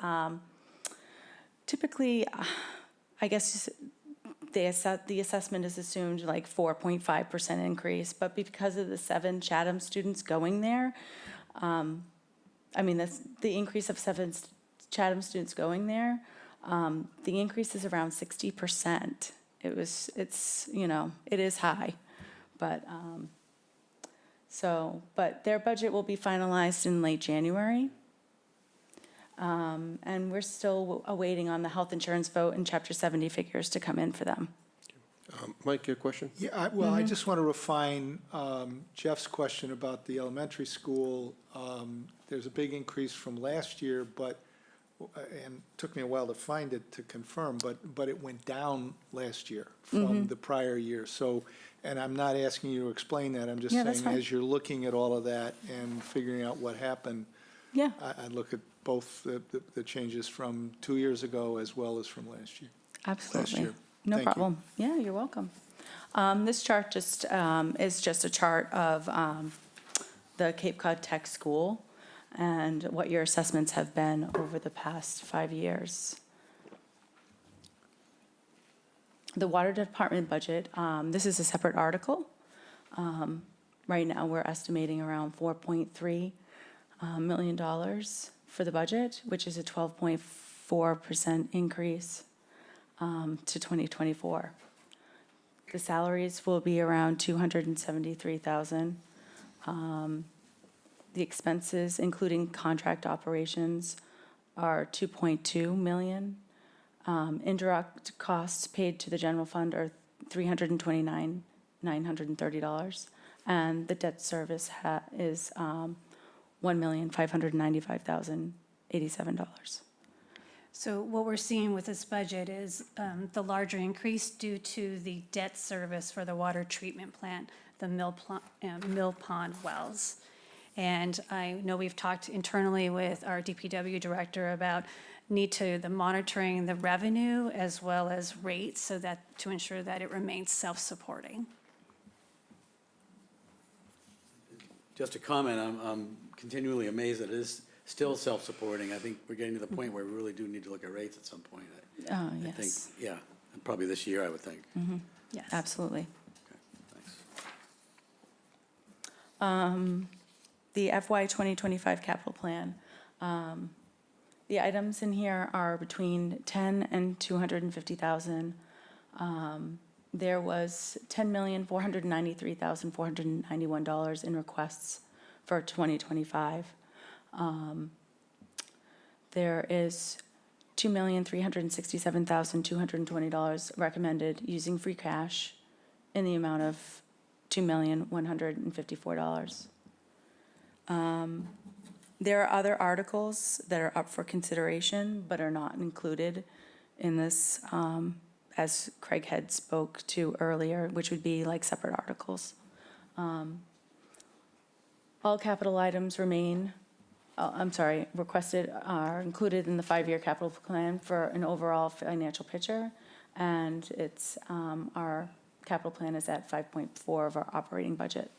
Speaker 3: typically, I guess the assessment is assumed like 4.5% increase, but because of the 7 Chatham students going there, I mean, that's the increase of 7 Chatham students going there, the increase is around 60%. It's, you know, it is high, but, but their budget will be finalized in late January. And we're still awaiting on the health insurance vote and Chapter 70 figures to come in for them.
Speaker 1: Mike, your question?
Speaker 7: Yeah, well, I just want to refine Jeff's question about the elementary school. There's a big increase from last year, but, and it took me a while to find it to confirm, but it went down last year from the prior year. So, and I'm not asking you to explain that, I'm just
Speaker 3: Yeah, that's
Speaker 7: saying,
Speaker 3: fine.
Speaker 7: as you're looking at all of that and figuring out what happened,
Speaker 3: Yeah,
Speaker 7: I'd look at both the changes from 2 years ago as well as from last year.
Speaker 3: absolutely.
Speaker 7: year.
Speaker 3: No
Speaker 7: Thank you.
Speaker 3: problem. Yeah, you're welcome. This chart just is just a chart of the Cape Cod Tech School and what your assessments have been over the past 5 years. The Water Department budget, this is a separate article. Right now, we're estimating around $4.3 million for the budget, which is a 12.4% increase to 2024. The salaries will be around $273,000. The expenses, including contract operations, are $2.2 million. Indirect costs paid to the general fund are $329,930. And the debt service is $1,595,000 $87.
Speaker 4: So what we're seeing with this budget is the larger increase due to the debt service for the water treatment plant, the Mill Pond wells. And I know we've talked internally with our DPW director about the monitoring the revenue as well as rates so that, to ensure that it remains self-supporting.
Speaker 6: Just a comment, I'm continually amazed that it is still self-supporting. I think we're getting to the point where we really do need to look at rates at some point. I think,
Speaker 3: Yes,
Speaker 6: yeah, and probably this year, I would think.
Speaker 4: Yes.
Speaker 3: absolutely.
Speaker 6: Okay, thanks.
Speaker 3: The FY 2025 capital plan. The items in here are between 10 and 250,000. There was $10,493,491 in requests for 2025. There is $2,367,220 recommended using free cash in the amount of $2,154. There are other articles that are up for consideration but are not included in this, as Craig had spoke to earlier, which would be like separate articles. All capital items requested are included in the 5-year capital plan for an overall financial picture. And it's, our capital plan is at 5.4 of our operating budget,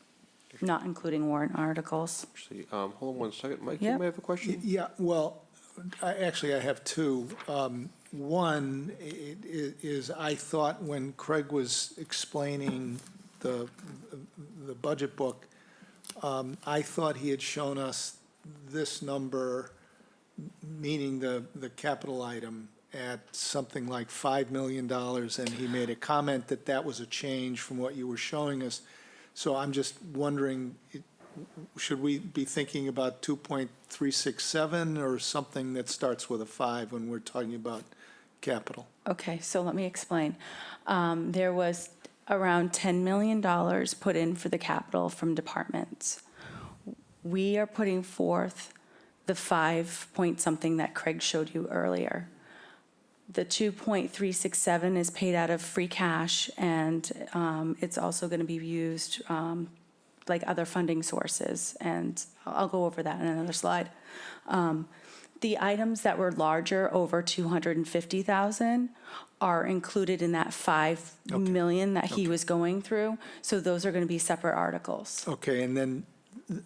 Speaker 3: not including warrant articles.
Speaker 1: Actually, hold on one second. Mike, you
Speaker 3: Yep.
Speaker 1: may have a question?
Speaker 7: Yeah, well, I have two. One is I thought when Craig was explaining the budget book, I thought he had shown us this number, meaning the capital item, at something like $5 million, and he made a comment that that was a change from what you were showing us. So I'm just wondering, should we be thinking about 2.367 or something that starts with a 5 when we're talking about capital?
Speaker 3: Okay, so let me explain. There was around $10 million put in for the capital from departments. We are putting forth the 5 point something that Craig showed you earlier. The 2.367 is paid out of free cash, and it's also going to be used like other funding sources, and I'll go over that in another slide. The items that were larger, over 250,000, are included in that 5 million that he was going through, so those are going to be separate articles.
Speaker 7: Okay, and then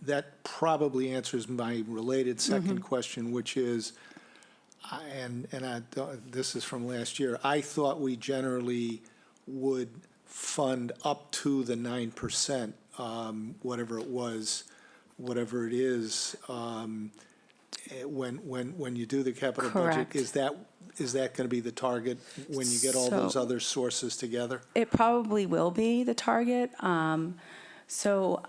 Speaker 7: that probably answers my related second question, which is, this is from last year, I thought we generally would fund up to the 9%, whatever it was, whatever it is, when you do the capital budget.
Speaker 3: Correct.
Speaker 7: Is that going to be the target when you get all those
Speaker 3: So-
Speaker 7: other sources together?
Speaker 3: It probably will be the target. So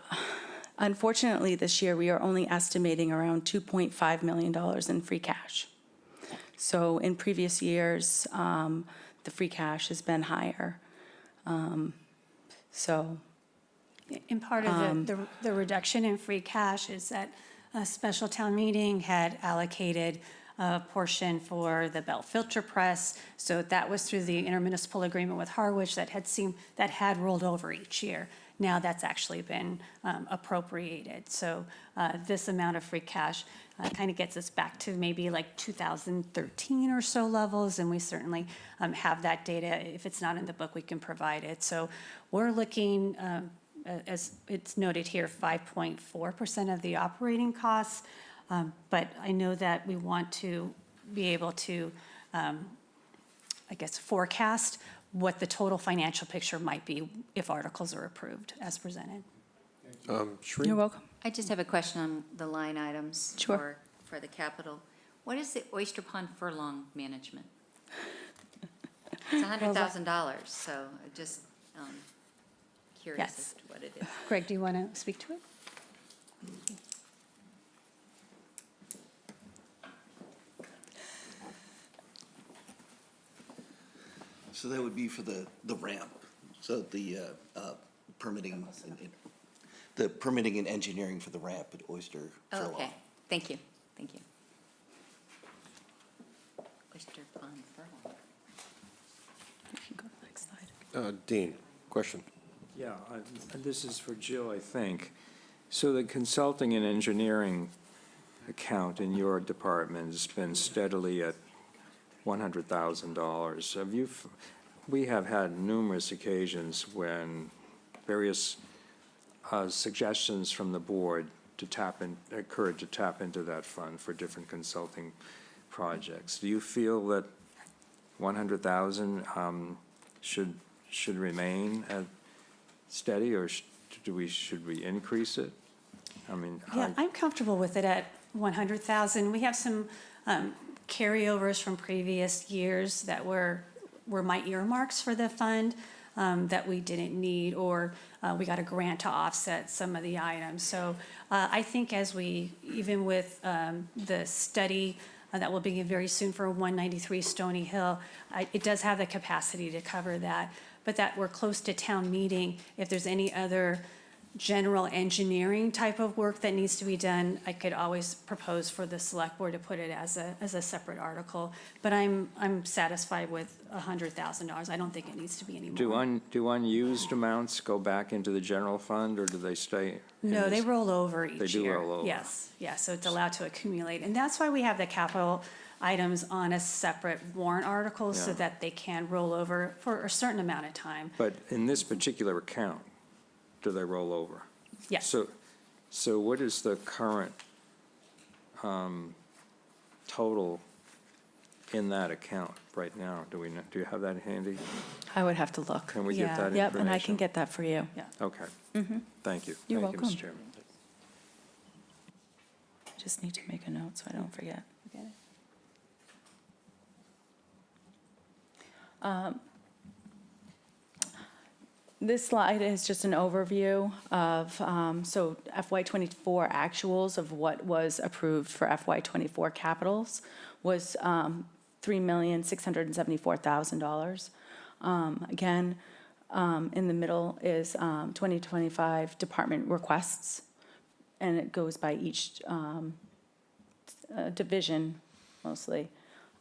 Speaker 3: unfortunately, this year, we are only estimating around $2.5 million in free cash. So in previous years, the free cash has been higher. So,
Speaker 4: And part of the reduction in free cash is that a special town meeting had allocated a portion for the Bell filter press. So that was through the intermunicipal agreement with Harwich that had rolled over each year. Now that's actually been appropriated. So this amount of free cash kind of gets us back to maybe like 2013 or so levels, and we certainly have that data. If it's not in the book, we can provide it. So we're looking, as it's noted here, 5.4% of the operating costs. But I know that we want to be able to, forecast what the total financial picture might be if articles are approved as presented.
Speaker 1: Shereen?
Speaker 3: you're welcome.
Speaker 8: I just have a question on the line items
Speaker 3: Sure.
Speaker 8: for the capital. What is the oyster pond furlong management? It's $100,000, so just curious
Speaker 4: Yes.
Speaker 8: as to what it is.
Speaker 4: Greg, do you want to speak to it?
Speaker 9: So that would be for the ramp, so the permitting, the permitting and engineering for the ramp at Oyster
Speaker 8: Oh,
Speaker 9: Furlong.
Speaker 8: okay, thank you, thank you.
Speaker 1: Dean, question.
Speaker 10: Yeah, this is for Jill, I think. So the consulting and engineering account in your department has been steadily at $100,000. We have had numerous occasions when various suggestions from the board occurred to tap into that fund for different consulting projects. Do you feel that 100,000 should remain at steady, or should we increase it? I mean,
Speaker 4: Yeah, I'm comfortable with it at 100,000. We have some carryovers from previous years that were my earmarks for the fund that we didn't need, or we got a grant to offset some of the items. So I think even with the study that will begin very soon for 193 Stony Hill, it does have the capacity to cover that. But that we're close to town meeting, if there's any other general engineering type of work that needs to be done, I could always propose for the select board to put it as a separate article. But I'm satisfied with $100,000. I don't think it needs to be any more.
Speaker 10: do unused amounts go back into the general fund, or do they stay?
Speaker 4: No, they roll over each year.
Speaker 10: They do roll over.
Speaker 4: Yes, so it's allowed to accumulate. And that's why we have the capital items on a separate warrant article, so
Speaker 10: Yeah.
Speaker 4: that they can roll over for a certain amount of time.
Speaker 10: But in this particular account, do they roll over?
Speaker 4: Yes.
Speaker 10: So what is the current total in that account right now? Do you have that handy?
Speaker 3: I would have to look.
Speaker 10: Can we get
Speaker 4: Yeah.
Speaker 10: that information?
Speaker 3: Yep, and I can get that for you.
Speaker 4: Yeah.
Speaker 10: Okay. Thank you.
Speaker 3: You're
Speaker 10: Thank you,
Speaker 3: welcome.
Speaker 10: Mr. Chairman.
Speaker 3: Just need to make a note so I don't forget.
Speaker 4: Okay.
Speaker 3: This slide is just an overview of, so FY '24 actuals of what was approved for FY '24 capitals was $3,674,000. Again, in the middle is 2025 department requests, and it goes by each division mostly.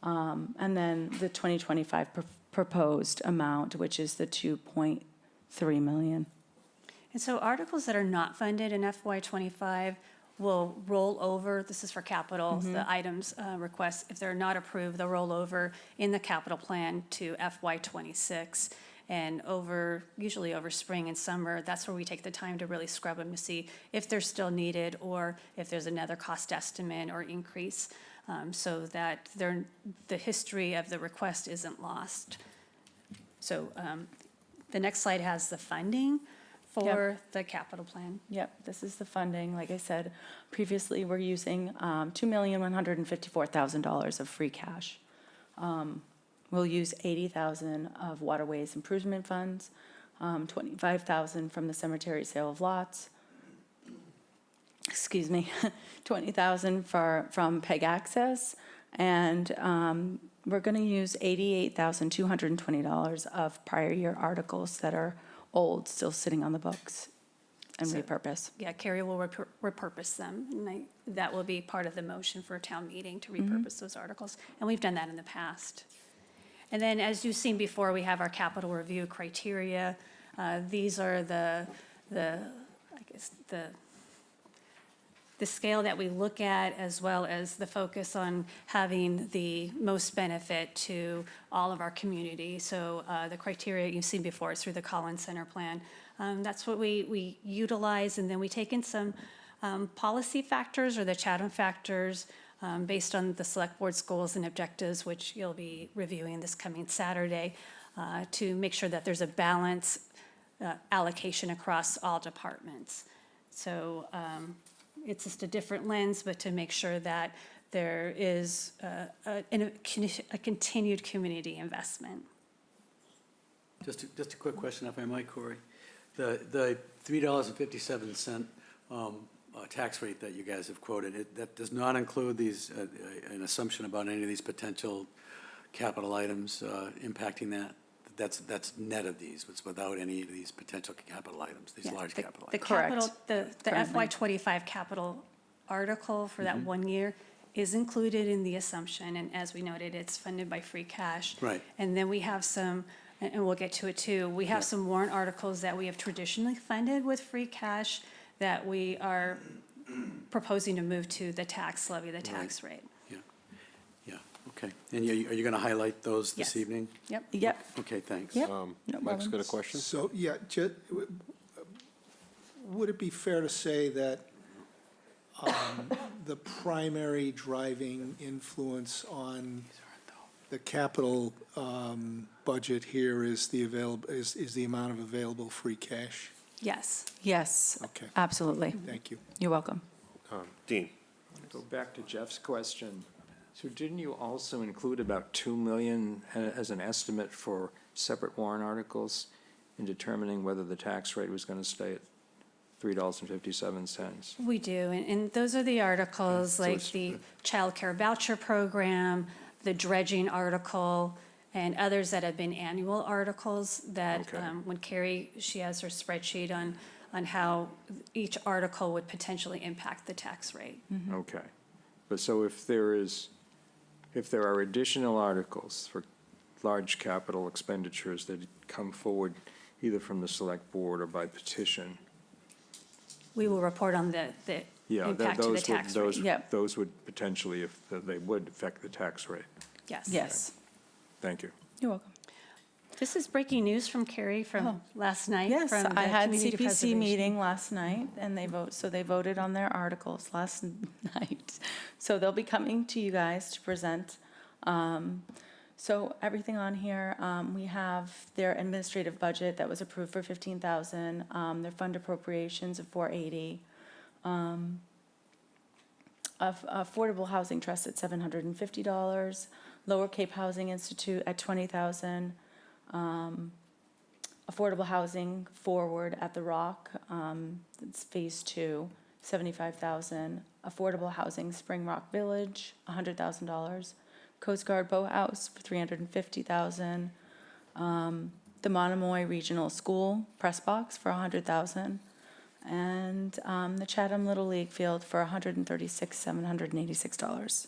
Speaker 3: And then the 2025 proposed amount, which is the 2.3 million.
Speaker 4: And so articles that are not funded in FY '25 will roll over, this is for capital, the items requests, if they're not approved, they'll roll over in the capital plan to FY '26. And usually over spring and summer, that's where we take the time to really scrub them to see if they're still needed, or if there's another cost estimate or increase, so that the history of the request isn't lost. So the next slide has the funding for the capital plan.
Speaker 3: Yep, this is the funding. Like I said, previously, we're using $2,154,000 of free cash. We'll use $80,000 of waterways improvement funds, $25,000 from the cemetery sale of lots. Excuse me, $20,000 from PEG access, and we're going to use $88,220 of prior year articles that are old, still sitting on the books, and repurpose.
Speaker 4: Yeah, Carrie will repurpose them, and that will be part of the motion for a town meeting to repurpose those articles, and we've done that in the past. And then, as you've seen before, we have our capital review criteria. These are the scale that we look at, as well as the focus on having the most benefit to all of our community. So the criteria you've seen before is through the Collins Center plan. That's what we utilize, and then we take in some policy factors, or the Chatham factors, based on the select board's goals and objectives, which you'll be reviewing this coming Saturday, to make sure that there's a balance allocation across all departments. So it's just a different lens, but to make sure that there is a continued community investment.
Speaker 6: Just a quick question, if I might, Corey. The $3.57 tax rate that you guys have quoted, that does not include an assumption about any of these potential capital items impacting that? That's net of these, it's without any of these potential capital items, these
Speaker 4: Yeah,
Speaker 6: large capital
Speaker 4: The
Speaker 6: items?
Speaker 4: capital, the
Speaker 3: Currently.
Speaker 4: FY '25 capital article for that 1 year is included in the assumption, and as we noted, it's funded by free cash.
Speaker 6: Right.
Speaker 4: And then we have some and we'll get to it too. We have some warrant articles that we have traditionally funded with free cash that we are proposing to move to the tax levy, the tax rate.
Speaker 6: Yeah, okay. And are you going to highlight those this
Speaker 4: Yes.
Speaker 6: evening?
Speaker 4: Yep.
Speaker 3: Yep,
Speaker 6: Okay, thanks.
Speaker 3: yep.
Speaker 1: Um,
Speaker 3: No
Speaker 1: Mike's got a
Speaker 3: problems.
Speaker 1: question?
Speaker 7: So, yeah, would it be fair to say that the primary driving influence on the capital budget here is is the amount of available free cash?
Speaker 4: Yes.
Speaker 3: Yes,
Speaker 7: Okay,
Speaker 3: absolutely.
Speaker 7: thank you.
Speaker 3: You're welcome.
Speaker 1: Dean?
Speaker 10: Go back to Jeff's question. So didn't you also include about 2 million as an estimate for separate warrant articles in determining whether the tax rate was going to stay at $3.57?
Speaker 4: We do, and those are the articles
Speaker 10: So
Speaker 4: like
Speaker 10: it's-
Speaker 4: the child care voucher program, the dredging article, and others that have been annual articles that,
Speaker 10: Okay.
Speaker 4: when Carrie, she has her spreadsheet on how each article would potentially impact the tax rate.
Speaker 10: Okay. But so if there are additional articles for large capital expenditures that come forward either from the select board or by petition,
Speaker 4: We will report on the
Speaker 10: yeah,
Speaker 4: impact to the
Speaker 10: those would,
Speaker 4: tax rate.
Speaker 3: Yep.
Speaker 10: those would potentially, if they would affect the tax rate.
Speaker 4: Yes.
Speaker 3: Yes,
Speaker 10: Thank you.
Speaker 3: you're welcome.
Speaker 4: This is breaking news from Carrie from last night.
Speaker 3: Yes,
Speaker 4: from the
Speaker 3: I had
Speaker 4: Community
Speaker 3: CPC
Speaker 4: Preservation.
Speaker 3: meeting last night, and they voted on their articles last night. So they'll be coming to you guys to present. So everything on here, we have their administrative budget that was approved for 15,000, their fund appropriations of 480, of Affordable Housing Trust at $750, Lower Cape Housing Institute at 20,000, Affordable Housing Forward at the Rock, it's Phase 2, 75,000. Affordable Housing Spring Rock Village, $100,000. Coast Guard Boathouse for 350,000. The Monomoy Regional School Press Box for 100,000. And the Chatham Little League Field for $136,786.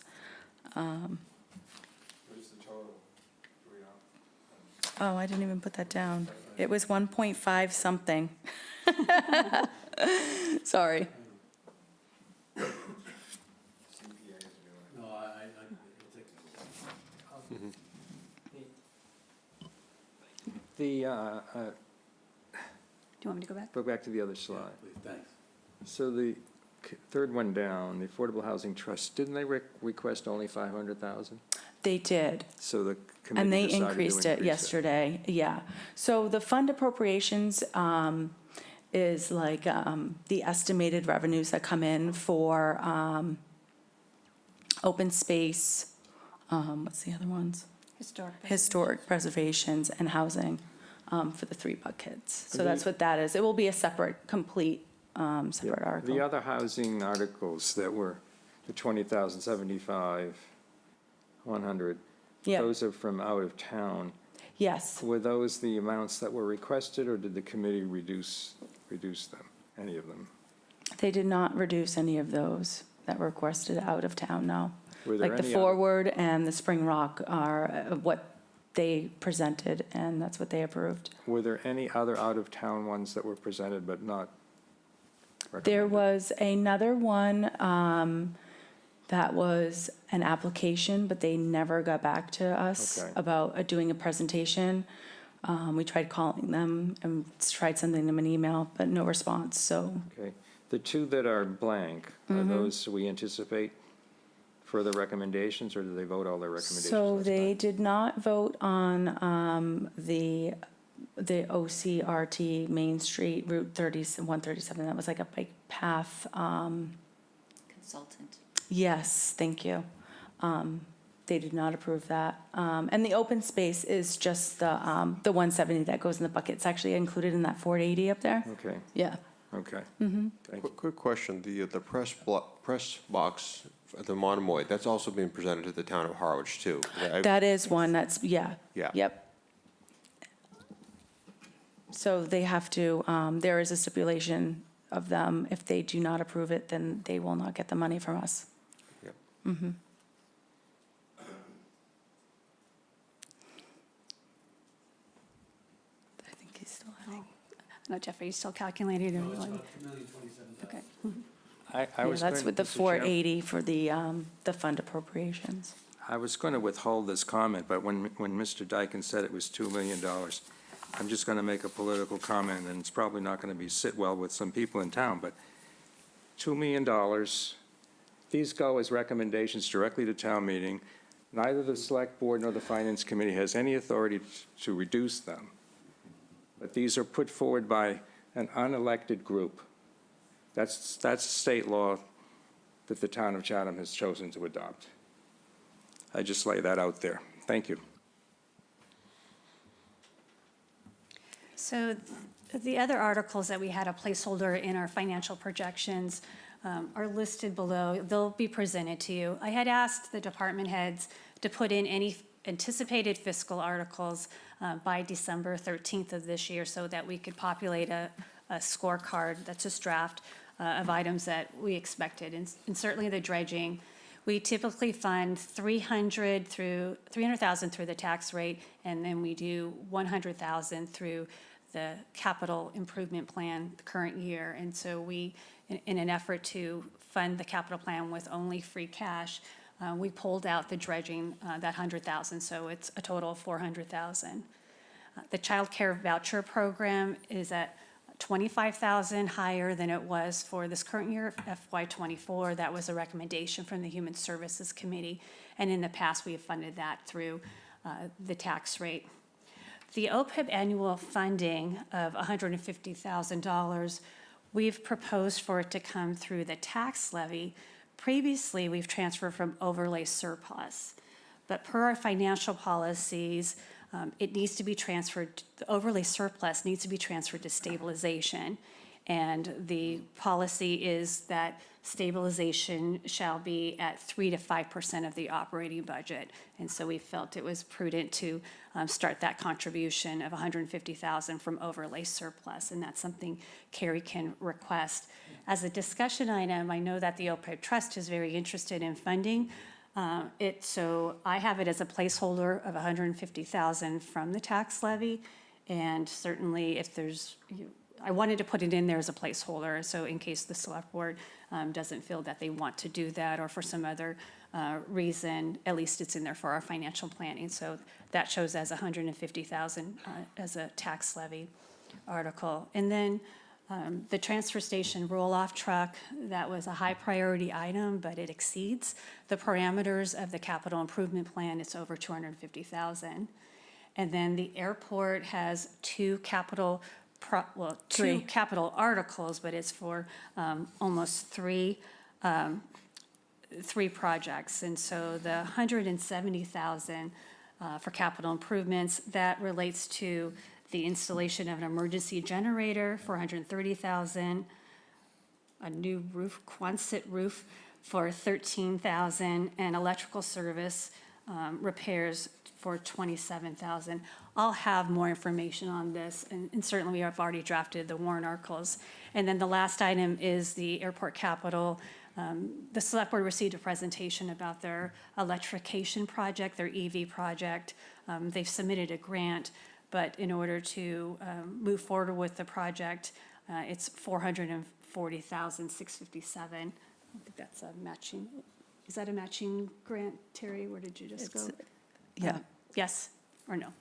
Speaker 3: Oh, I didn't even put that down. It was 1.5 something. Sorry.
Speaker 6: No, I take
Speaker 10: The,
Speaker 4: Do you want me to go back?
Speaker 10: go back to the other slide.
Speaker 6: Please, thanks.
Speaker 10: So the third one down, the Affordable Housing Trust, didn't they request only 500,000?
Speaker 3: They did.
Speaker 10: So the
Speaker 3: And
Speaker 10: committee
Speaker 3: they
Speaker 10: decided to
Speaker 3: increased it yesterday, yeah. So the fund appropriations is like the estimated revenues that come in for open space, what's the other ones? Historic preservations and housing for the 3 buckets. So that's what that is. It will be a separate, complete, separate
Speaker 10: The
Speaker 3: article.
Speaker 10: other housing articles that were the 20,000, 75, 100,
Speaker 3: Yeah.
Speaker 10: those are from out of town.
Speaker 3: Yes,
Speaker 10: Were those the amounts that were requested, or did the committee reduce them, any of them?
Speaker 3: they did not reduce any of those that were requested out of town, no.
Speaker 10: Were there
Speaker 3: Like the
Speaker 10: any other-
Speaker 3: Forward and the Spring Rock are what they presented, and that's what they approved.
Speaker 10: Were there any other out-of-town ones that were presented but not
Speaker 3: There
Speaker 10: recommended?
Speaker 3: was another one that was an application, but they never got back to us
Speaker 10: Okay.
Speaker 3: about doing a presentation. We tried calling them and tried sending them an email, but no response, so.
Speaker 10: Okay. The 2 that are blank, are those we anticipate further recommendations, or do they vote all their recommendations?
Speaker 3: So
Speaker 10: last
Speaker 3: they
Speaker 10: time?
Speaker 3: did not vote on the OCRT Main Street Route 137. That was like a bike path.
Speaker 8: Consultant.
Speaker 3: Yes, thank you. They did not approve that. And the open space is just the 170 that goes in the bucket. It's actually included in that 480 up there.
Speaker 10: Okay,
Speaker 3: Yeah.
Speaker 10: okay. Thank you.
Speaker 1: Quick question, the press box at the Monomoy, that's also being presented to the town of Harwich, too.
Speaker 3: That is one that's, yeah.
Speaker 1: Yeah.
Speaker 3: Yep. So they have to, there is a stipulation of them. If they do not approve it, then they will not get the money from us.
Speaker 1: Yep.
Speaker 4: No, Jeff, are you still calculating?
Speaker 6: No, it's about $2,027,000.
Speaker 4: Okay.
Speaker 10: I
Speaker 3: Yeah,
Speaker 10: was
Speaker 3: that's
Speaker 10: going,
Speaker 3: with the
Speaker 10: Mr. Chair,
Speaker 3: 480 for the fund appropriations.
Speaker 10: I was going to withhold this comment, but when Mr. Dyken said it was $2 million, I'm just going to make a political comment, and it's probably not going to sit well with some people in town, but $2 million, these go as recommendations directly to town meeting. Neither the Select Board nor the Finance Committee has any authority to reduce them. But these are put forward by an unelected group. That's state law that the town of Chatham has chosen to adopt. I just lay that out there. Thank you.
Speaker 4: So the other articles that we had a placeholder in our financial projections are listed below. They'll be presented to you. I had asked the department heads to put in any anticipated fiscal articles by December 13th of this year so that we could populate a scorecard, that's just draft, of items that we expected. And certainly the dredging, we typically fund 300,000 through the tax rate, and then we do 100,000 through the capital improvement plan the current year. And so we, in an effort to fund the capital plan with only free cash, we pulled out the dredging, that 100,000, so it's a total of 400,000. The child care voucher program is at 25,000 higher than it was for this current year, FY24. That was a recommendation from the Human Services Committee, and in the past we have funded that through the tax rate. The OPEB annual funding of $150,000, we've proposed for it to come through the tax levy. Previously, we've transferred from overlay surplus, but per our financial policies, it needs to be transferred, the overlay surplus needs to be transferred to stabilization. And the policy is that stabilization shall be at 3 to 5% of the operating budget. And so we felt it was prudent to start that contribution of $150,000 from overlay surplus, and that's something Carrie can request. As a discussion item, I know that the OPEB Trust is very interested in funding so I have it as a placeholder of $150,000 from the tax levy, and certainly if there's, I wanted to put it in there as a placeholder, so in case the Select Board doesn't feel that they want to do that, or for some other reason, at least it's in there for our financial planning. So that shows as $150,000 as a tax levy article. And then the transfer station roll-off truck, that was a high priority item, but it exceeds the parameters of the capital improvement plan. It's over $250,000. And then the airport has two capital articles, but it's for almost three projects. And so the $170,000 for capital improvements, that relates to the installation of an emergency generator for $130,000, a new roof, Quonset roof for $13,000, and electrical service repairs for $27,000. I'll have more information on this, and certainly we have already drafted the warrant articles. And then the last item is the airport capital. The Select Board received a presentation about their electrification project, their EV project. They've submitted a grant, but in order to move forward with the project, it's $440,657. I don't think that's a matching. Is that a matching grant, Terry? Where did you just go?
Speaker 3: Yeah.
Speaker 4: Yes or no?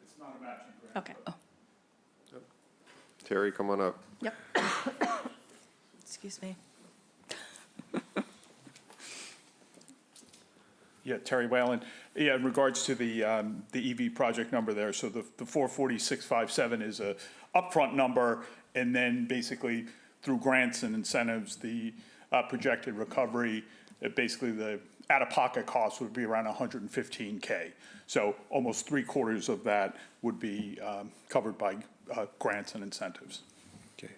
Speaker 11: It's not a matching grant.
Speaker 4: Okay.
Speaker 1: Terry, come on up.
Speaker 3: Yep. Excuse me.
Speaker 11: Yeah, Terry Whalen. Yeah, in regards to the EV project number there, so the 440,657 is a upfront number, and then basically through grants and incentives, the projected recovery, basically the out-of-pocket cost would be around $115K. So almost 3/4 of that would be covered by grants and incentives.
Speaker 1: Okay,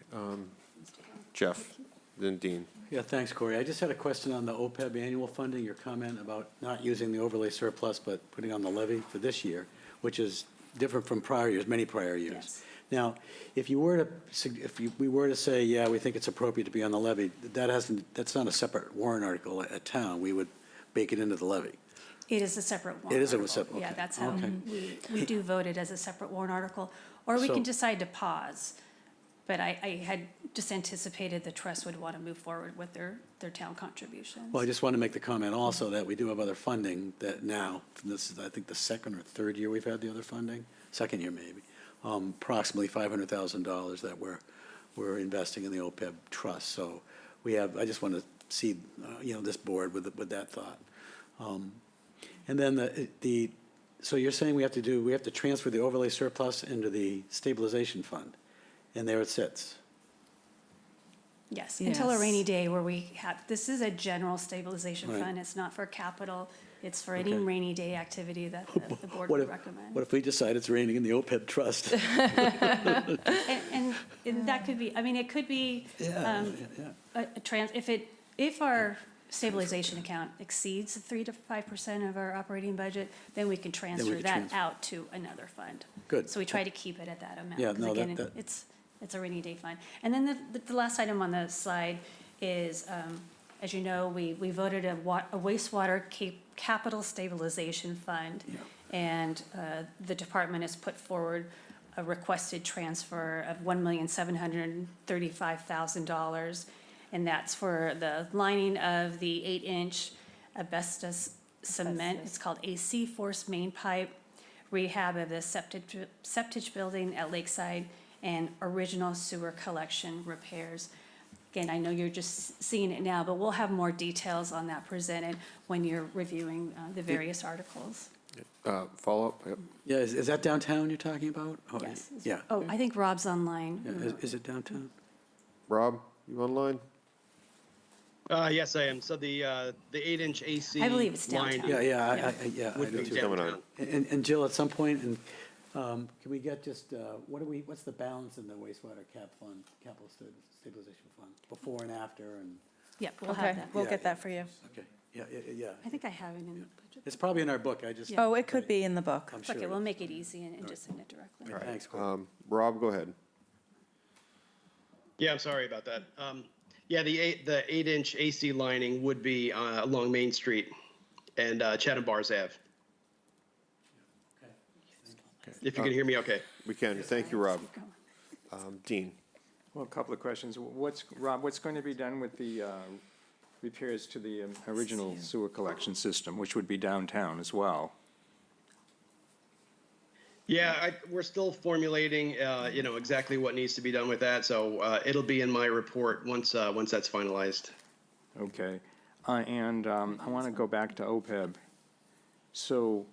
Speaker 1: Jeff, then Dean.
Speaker 6: Yeah, thanks, Corey. I just had a question on the OPEB annual funding, your comment about not using the overlay surplus, but putting on the levy for this year, which is different from prior years, many prior years.
Speaker 4: Yes.
Speaker 6: Now, if we were to say, yeah, we think it's appropriate to be on the levy, that's not a separate warrant article at town. We would bake it into the levy.
Speaker 4: It is a separate warrant
Speaker 6: It is a
Speaker 4: article.
Speaker 6: separate-
Speaker 4: Yeah,
Speaker 6: okay.
Speaker 4: that's how
Speaker 6: Okay.
Speaker 4: we do vote it as a separate warrant article. Or we
Speaker 6: So-
Speaker 4: can decide to pause. But I had just anticipated the trust would want to move forward with their town contributions.
Speaker 6: Well, I just want to make the comment also that we do have other funding that now, this is, I think, the second or third year we've had the other funding, second year maybe, approximately $500,000 that we're investing in the OPEB trust. So we have, I just want to see, this board with that thought. And then so you're saying we have to transfer the overlay surplus into the stabilization fund, and there it sits.
Speaker 4: Yes, until a rainy
Speaker 3: Yes.
Speaker 4: day where we have, this is a general stabilization
Speaker 6: Right.
Speaker 4: fund. It's not for capital. It's for any
Speaker 6: Okay.
Speaker 4: rainy day activity that the board
Speaker 6: What
Speaker 4: would
Speaker 6: if,
Speaker 4: recommend.
Speaker 6: what if we decide it's raining in the OPEB trust?
Speaker 4: And that could be, I mean, it could be
Speaker 6: Yeah.
Speaker 4: if our stabilization account exceeds 3 to 5% of our operating budget, then we can transfer
Speaker 6: could
Speaker 4: that
Speaker 6: transfer.
Speaker 4: out to another fund.
Speaker 6: Good.
Speaker 4: So we try to keep it at that amount.
Speaker 6: Yeah,
Speaker 4: 'cause
Speaker 6: no,
Speaker 4: again,
Speaker 6: that-
Speaker 4: it's a rainy day fund. And then the last item on the slide is, as you know, we voted a wastewater capital stabilization fund. And the department has put forward a requested transfer of $1,735,000. And that's for the lining of the 8-inch asbestos cement. It's called AC force main pipe, rehab of the septic building at Lakeside, and original sewer collection repairs. Again, I know you're just seeing it now, but we'll have more details on that presented when you're reviewing the various articles.
Speaker 1: Follow-up? Yep.
Speaker 6: Yeah, is that downtown you're talking about? Oh,
Speaker 4: Yes.
Speaker 6: Yeah.
Speaker 4: Oh, I think Rob's online.
Speaker 6: Yeah, is it downtown?
Speaker 1: Rob, you online?
Speaker 12: Yes, I am. So the 8-inch AC
Speaker 4: I believe it's
Speaker 12: line
Speaker 4: downtown.
Speaker 6: Yeah, I
Speaker 12: would
Speaker 6: do
Speaker 12: be
Speaker 6: too.
Speaker 1: Coming on.
Speaker 12: downtown.
Speaker 6: And Jill, at some point, can we get just, what's the balance in the wastewater capital stabilization fund, before and after, and,
Speaker 4: Yep, we'll
Speaker 3: Okay,
Speaker 4: have that.
Speaker 3: we'll
Speaker 6: Yeah,
Speaker 3: get that for you.
Speaker 6: okay, yeah.
Speaker 4: I think I have it in the budget.
Speaker 6: It's probably in our book, I just.
Speaker 3: Oh, it could be in the book.
Speaker 6: I'm
Speaker 4: It's
Speaker 6: sure.
Speaker 4: okay, we'll make it easy and just send it directly.
Speaker 6: Thanks, Cory.
Speaker 1: Rob, go ahead.
Speaker 12: Yeah, I'm sorry about that. Yeah, the 8-inch AC lining would be along Main Street and Chatham Bars Ave. If you can hear me, okay.
Speaker 1: We can. Thank you, Rob. Dean?
Speaker 10: Well, a couple of questions. Rob, what's going to be done with the repairs to the original sewer collection system, which would be downtown as well?
Speaker 12: Yeah, we're still formulating, exactly what needs to be done with that. So it'll be in my report once that's finalized.
Speaker 10: Okay. And I want to go back to OPEB. So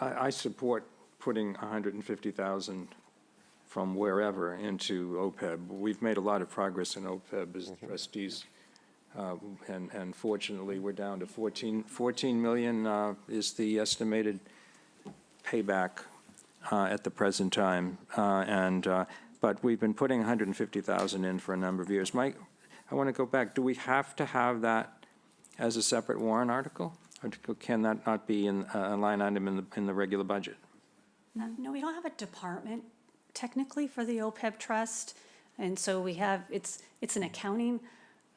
Speaker 10: I support putting $150,000 from wherever into OPEB. We've made a lot of progress in OPEB as trustees. And fortunately, we're down to 14 million is the estimated payback at the present time. But we've been putting 150,000 in for a number of years. Mike, I want to go back. Do we have to have that as a separate warrant article? Or can that not be in a line item in the regular budget?
Speaker 4: No, we don't have a department technically for the OPEB trust. And so we have, it's an accounting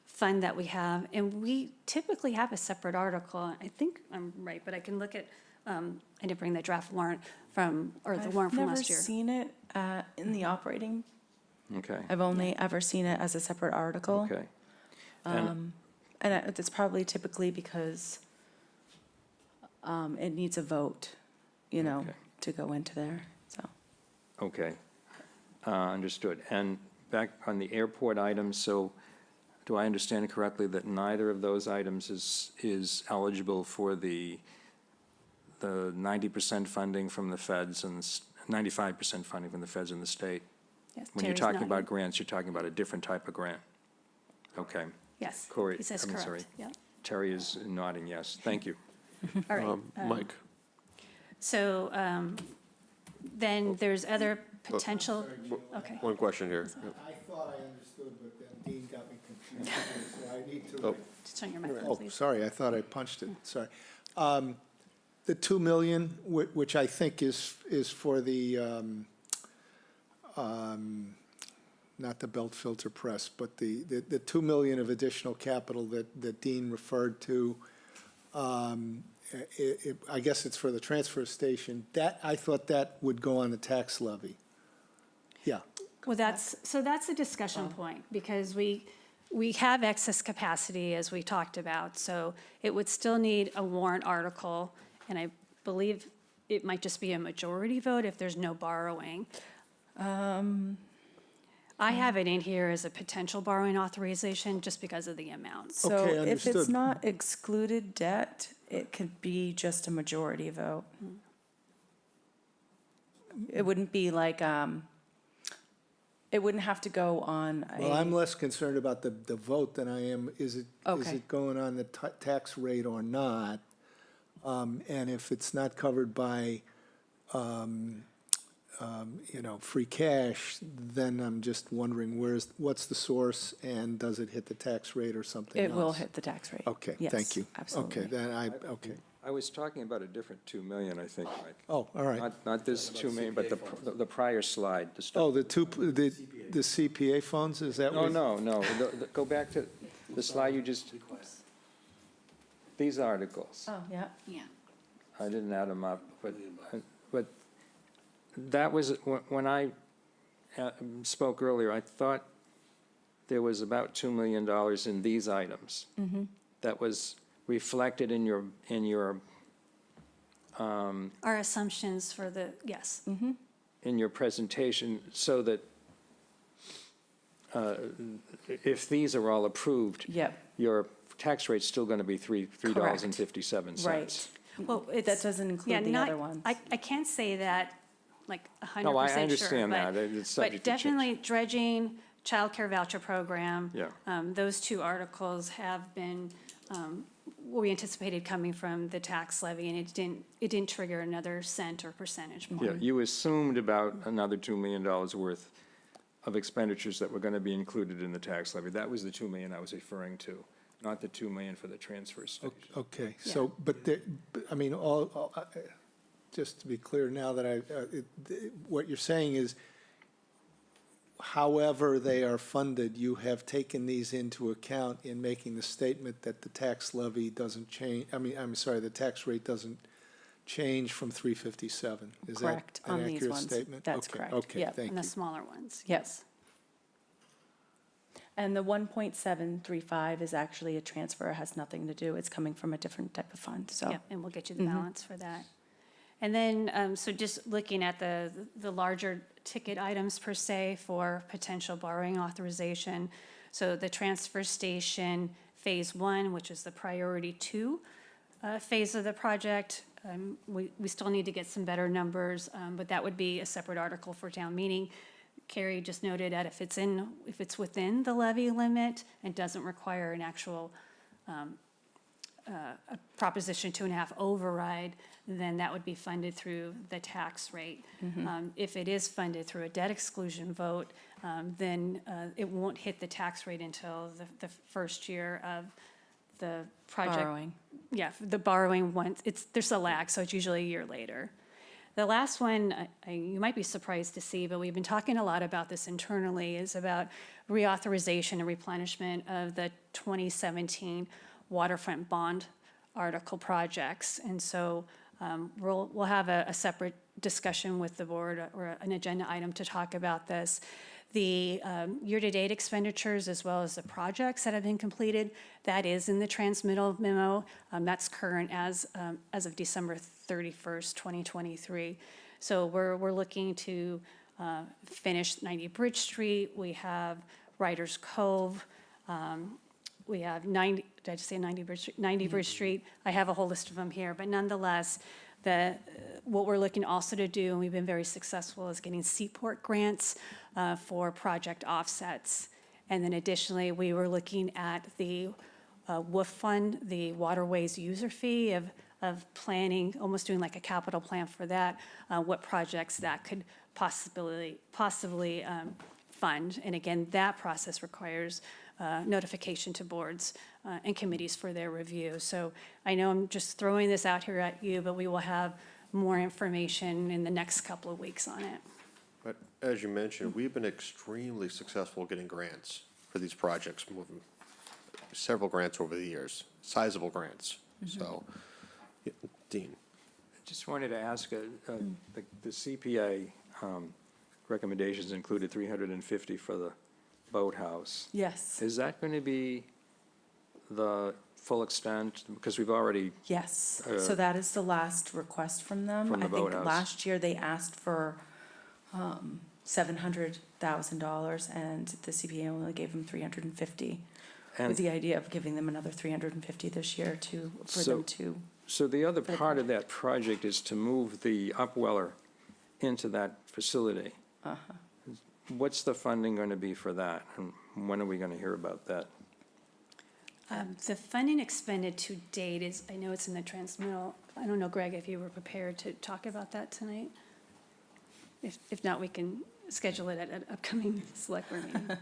Speaker 4: fund that we have, and we typically have a separate article. I think I'm right, but I can look at, I didn't bring the draft warrant the warrant from last year.
Speaker 3: I've never seen it in the operating.
Speaker 10: Okay,
Speaker 3: I've only ever seen it as a separate article.
Speaker 10: okay. And
Speaker 3: And it's probably typically because it needs a vote,
Speaker 10: Okay.
Speaker 3: to go into there, so.
Speaker 10: Okay, understood. And back on the airport items, so do I understand correctly that neither of those items is eligible for the 90% funding from the feds and 95% funding from the feds and the state?
Speaker 4: Yes,
Speaker 10: When you're
Speaker 4: Terry's
Speaker 10: talking
Speaker 4: nodding.
Speaker 10: about grants, you're talking about a different type of grant? Okay.
Speaker 4: Yes,
Speaker 10: Corey,
Speaker 4: he says
Speaker 10: I'm sorry.
Speaker 4: correct, yeah.
Speaker 10: Terry is nodding yes. Thank you.
Speaker 4: All right.
Speaker 1: Mike?
Speaker 4: So then there's other potential, okay.
Speaker 1: One question here. Yep.
Speaker 7: I thought I understood, but then Dean got me confused, so I need to.
Speaker 1: Oh.
Speaker 4: Just turn your microphone,
Speaker 7: Oh,
Speaker 4: please.
Speaker 7: sorry, I thought I punched it, sorry. The 2 million, which I think is for the, not the belt filter press, but the 2 million of additional capital that Dean referred to, I guess it's for the transfer station, I thought that would go on the tax levy. Yeah,
Speaker 4: Well, that's a discussion point, because we have excess capacity, as we talked about, so it would still need a warrant article, and I believe it might just be a majority vote if there's no borrowing. I have it in here as a potential borrowing authorization just because of the amount.
Speaker 3: So
Speaker 7: Okay,
Speaker 3: if it's
Speaker 7: understood.
Speaker 3: not excluded debt, it could be just a majority vote. It wouldn't be like, it wouldn't have to go on
Speaker 7: well, I'm
Speaker 3: a,
Speaker 7: less concerned about the vote than I am, is it
Speaker 3: Okay.
Speaker 7: going on the tax rate or not? And if it's not covered by, free cash, then I'm just wondering what's the source, and does it hit the tax rate or something else?
Speaker 3: it will hit the tax rate.
Speaker 7: Okay,
Speaker 3: Yes,
Speaker 7: thank you.
Speaker 3: absolutely.
Speaker 7: Okay, okay.
Speaker 10: I was talking about a different 2 million, I think, Mike.
Speaker 7: Oh, all right.
Speaker 10: Not this 2 million, but the prior slide. the stuff-
Speaker 7: Oh, the CPA funds, is that
Speaker 10: No,
Speaker 7: what?
Speaker 10: no. Go back to the slide you just, these articles.
Speaker 3: Oh, yeah.
Speaker 8: Yeah.
Speaker 10: I didn't add them up, but that was, when I spoke earlier, I thought there was about $2 million in these items. That was reflected in your,
Speaker 4: Our assumptions for the, yes.
Speaker 10: in your presentation, so that if these are all approved,
Speaker 3: Yep,
Speaker 10: your tax rate's still going to be $3.57.
Speaker 3: right.
Speaker 4: Well,
Speaker 3: That doesn't
Speaker 4: yeah,
Speaker 3: include the
Speaker 4: not,
Speaker 3: other ones.
Speaker 4: I can't say that like 100%
Speaker 10: No, I
Speaker 4: sure,
Speaker 10: understand
Speaker 4: but-
Speaker 10: that. It's subject
Speaker 4: But
Speaker 10: to change.
Speaker 4: definitely dredging, childcare voucher program.
Speaker 10: Yeah.
Speaker 4: Those two articles have been, what we anticipated coming from the tax levy, and it didn't trigger another cent or percentage point.
Speaker 10: Yeah, you assumed about another $2 million worth of expenditures that were going to be included in the tax levy. That was the 2 million I was referring to, not the 2 million for the transfer station.
Speaker 7: Okay, so, but I mean, just to be clear now that what you're saying is, however they are funded, you have taken these into account in making the statement that the tax levy doesn't change, the tax rate doesn't change from 357. Is that
Speaker 3: Correct, on
Speaker 7: an
Speaker 3: these
Speaker 7: accurate
Speaker 3: ones.
Speaker 7: statement?
Speaker 3: That's
Speaker 7: Okay,
Speaker 3: correct.
Speaker 7: Okay,
Speaker 3: Yep.
Speaker 7: thank
Speaker 4: And the
Speaker 7: you.
Speaker 4: smaller ones,
Speaker 3: Yep.
Speaker 4: yes.
Speaker 3: And the 1.735 is actually a transfer, it has nothing to do, it's coming from a different type of fund, so.
Speaker 4: Yep, and we'll get you the balance for that. And then, so just looking at the larger ticket items per se for potential borrowing authorization. So the transfer station Phase 1, which is the priority 2 phase of the project, we still need to get some better numbers, but that would be a separate article for town meeting. Carrie just noted that if it's within the levy limit and doesn't require an actual a Proposition 2.5 override, then that would be funded through the tax rate. If it is funded through a debt exclusion vote, then it won't hit the tax rate until the first year of the project.
Speaker 3: Borrowing.
Speaker 4: Yeah, the borrowing, there's a lag, so it's usually a year later. The last one, you might be surprised to see, but we've been talking a lot about this internally, is about reauthorization and replenishment of the 2017 waterfront bond article projects. And so we'll have a separate discussion with the board or an agenda item to talk about this. The year-to-date expenditures, as well as the projects that have been completed, that is in the transmittal memo. That's current as of December 31st, 2023. So we're looking to finish 90 Bridge Street. We have Riders Cove. We have 90, did I just say 90 Bridge Street? 90 Bridge Street. I have a whole list of them here, but nonetheless, what we're looking also to do, and we've been very successful, is getting Seaport grants for project offsets. And then additionally, we were looking at the WOOF fund, the waterways user fee of planning, almost doing like a capital plan for that, what projects that could possibly fund. And again, that process requires notification to boards and committees for their review. So I know I'm just throwing this out here at you, but we will have more information in the next couple of weeks on it.
Speaker 1: But as you mentioned, we've been extremely successful getting grants for these projects, moving several grants over the years, sizable grants. So Dean?
Speaker 10: Just wanted to ask, the CPA recommendations included 350 for the boathouse.
Speaker 3: Yes,
Speaker 10: Is that going to be the full extent? Because we've already,
Speaker 3: yes. So that is the last request from them.
Speaker 10: From the
Speaker 3: I think
Speaker 10: boathouse.
Speaker 3: last year they asked for $700,000, and the CPA only gave them 350,
Speaker 10: and
Speaker 3: with the idea of giving them another 350 this year for them to.
Speaker 10: so the other
Speaker 3: For the
Speaker 10: part of that project is to move the upweller into that facility. What's the funding going to be for that, and when are we going to hear about that?
Speaker 4: The funding expended to date is, I know it's in the transmittal. I don't know, Greg, if you were prepared to talk about that tonight? If not, we can schedule it at an upcoming select board meeting.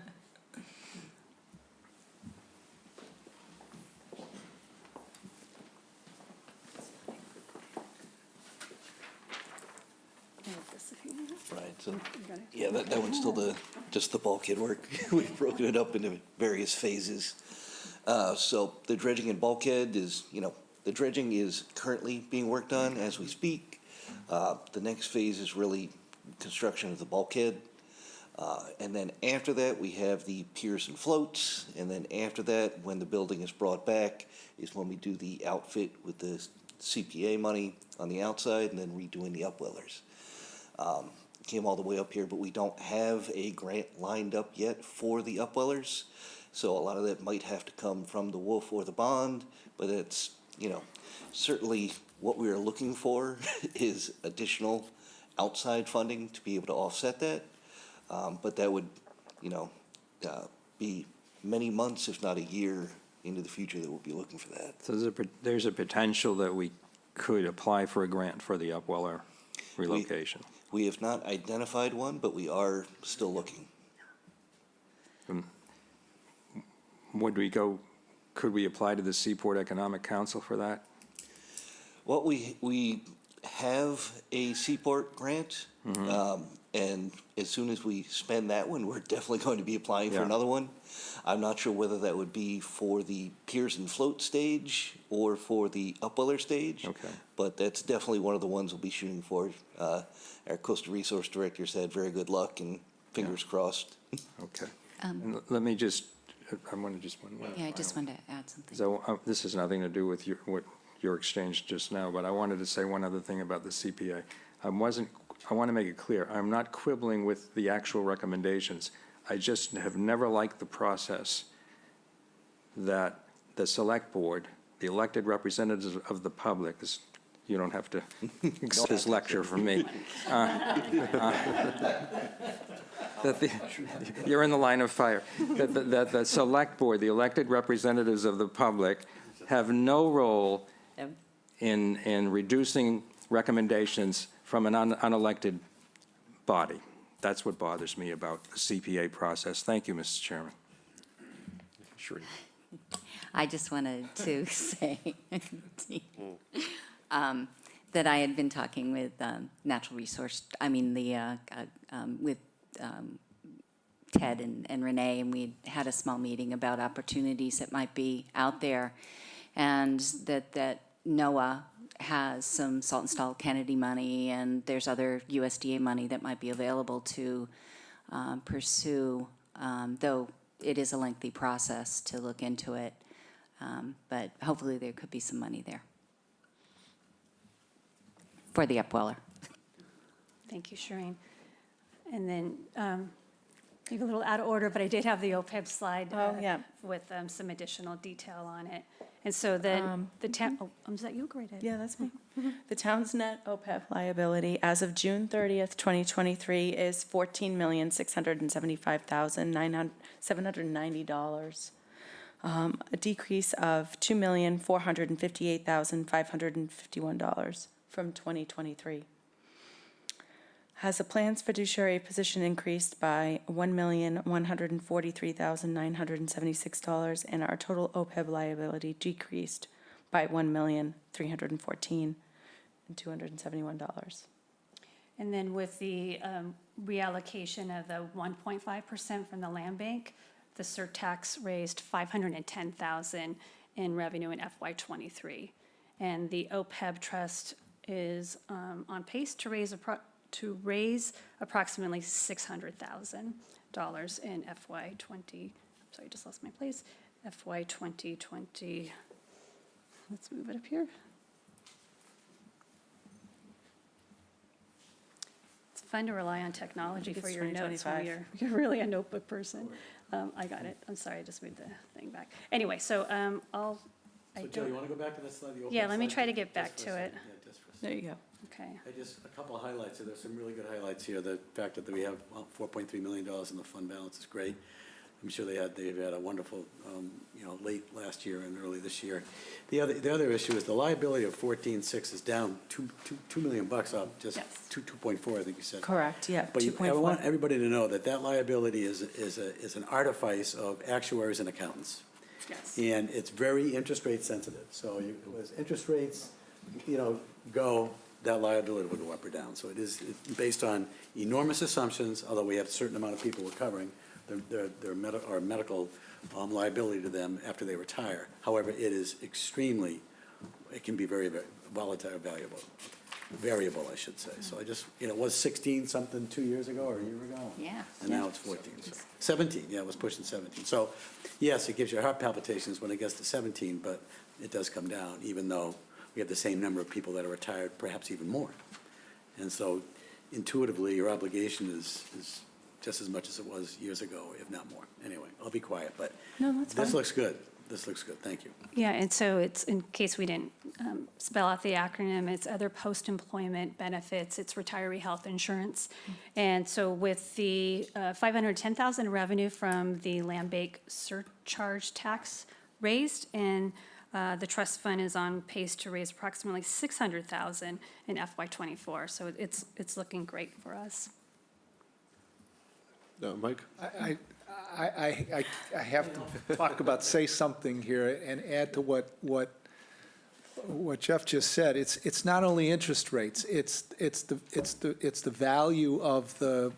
Speaker 4: I have this if you want it.
Speaker 9: Right, so,
Speaker 4: You got it?
Speaker 9: yeah, that one's still just the bulkhead work. We've broken it up into various phases. So the dredging and bulkhead is, the dredging is currently being worked on as we speak. The next phase is really construction of the bulkhead. And then after that, we have the piers and floats. And then after that, when the building is brought back, is when we do the outfit with the CPA money on the outside and then redoing the upwellers. Came all the way up here, but we don't have a grant lined up yet for the upwellers. So a lot of that might have to come from the WOOF or the bond, but it's, certainly what we are looking for is additional outside funding to be able to offset that. But that would, be many months, if not a year, into the future that we'll be looking for that.
Speaker 10: So there's a potential that we could apply for a grant for the upweller relocation.
Speaker 9: We have not identified one, but we are still looking.
Speaker 10: Could we apply to the Seaport Economic Council for that?
Speaker 9: Well, we have a Seaport grant, and as soon as we spend that one, we're definitely going to be applying for
Speaker 10: Yeah.
Speaker 9: another one. I'm not sure whether that would be for the piers and float stage or for the upweller stage.
Speaker 10: Okay.
Speaker 9: But that's definitely one of the ones we'll be shooting for. Our coastal resource director said very good luck and fingers crossed.
Speaker 10: Okay. And let me just, I want to just one.
Speaker 8: Yeah, I just wanted to add something.
Speaker 10: So this has nothing to do with what your exchange just now, but I wanted to say one other thing about the CPA. I want to make it clear, I'm not quibbling with the actual recommendations. I just have never liked the process that the select board, the elected representatives of the public, you don't have to accept this lecture from me. You're in the line of fire. That the select board, the elected representatives of the public, have no role in reducing recommendations from an unelected body. That's what bothers me about the CPA process. Thank you, Mr. Chairman.
Speaker 1: Sure.
Speaker 8: I just wanted to say that I had been talking with with Ted and Renee, and we had a small meeting about opportunities that might be out there, and that NOAA has some Salt and Stall Kennedy money, and there's other USDA money that might be available to pursue, though it is a lengthy process to look into it. But hopefully there could be some money there for the upweller.
Speaker 4: Thank you, Shireen. And then, maybe a little out of order, but I did have the OPEB slide.
Speaker 3: Yeah.
Speaker 4: With some additional detail on it. And so then the town, is that you? Go right ahead.
Speaker 3: Yeah, that's me. The town's net OPEB liability as of June 30th, 2023 is $14,675,790. A decrease of $2,458,551 from 2023. Has the plan's fiduciary position increased by $1,143,976, and our total OPEB liability decreased by $1,314,271.
Speaker 4: And then with the reallocation of the 1.5% from the land bank, the surtax raised $510,000 in revenue in FY '23. And the OPEB trust is on pace to raise approximately $600,000 in FY 20, sorry, I just lost my place, FY 2020. Let's move it up here. It's fun to rely on technology for
Speaker 3: it's
Speaker 4: your notes when
Speaker 3: 2025.
Speaker 4: you're really a notebook person. I got it. I'm sorry, I just moved the thing back. Anyway, so I
Speaker 6: So Joe,
Speaker 4: don't,
Speaker 6: you want to go back to that slide? the
Speaker 4: Yeah,
Speaker 6: open
Speaker 4: let me
Speaker 6: slide?
Speaker 4: try to get
Speaker 6: Just
Speaker 4: back
Speaker 6: for a
Speaker 4: to
Speaker 6: second.
Speaker 4: it.
Speaker 6: Yeah, just for a second.
Speaker 5: There you go.
Speaker 4: okay.
Speaker 6: Just a couple of highlights here. There's some really good highlights here. The fact that we have $4.3 million in the fund balance is great. I'm sure they've had a wonderful, late last year and early this year. The other issue is the liability of 14.6 is down $2 million off just
Speaker 4: Yes.
Speaker 6: 2.4, I think you said.
Speaker 5: Correct, yeah,
Speaker 6: But I
Speaker 5: 2.4.
Speaker 6: want everybody to know that that liability is an artifice of actuaries and accountants.
Speaker 4: Yes.
Speaker 6: And it's very interest rate sensitive. So as interest rates, go, that liability will go up or down. So it's based on enormous assumptions, although we have a certain amount of people we're covering, their medical liability to them after they retire. However, it can be very, very volatile, variable, I should say. So it was 16 something 2 years ago or a year ago.
Speaker 8: Yeah.
Speaker 6: And now it's 14. So 17, yeah, it was pushing 17. So yes, it gives you heart palpitations when it gets to 17, but it does come down, even though we have the same number of people that are retired, perhaps even more. And so intuitively, your obligation is just as much as it was years ago, if not more. Anyway, I'll be quiet, but
Speaker 4: No, that's
Speaker 6: this
Speaker 4: fine.
Speaker 6: looks good. This looks good. Thank you.
Speaker 4: Yeah, and so it's, in case we didn't spell out the acronym, it's other post-employment benefits, it's retiree health insurance. And so with the $510,000 revenue from the land bank surcharge tax raised, and the trust fund is on pace to raise approximately $600,000 in FY '24. So it's looking great for us.
Speaker 1: Mike?
Speaker 7: I have to say something here and add to what Jeff just said. It's not only interest rates, it's the value of the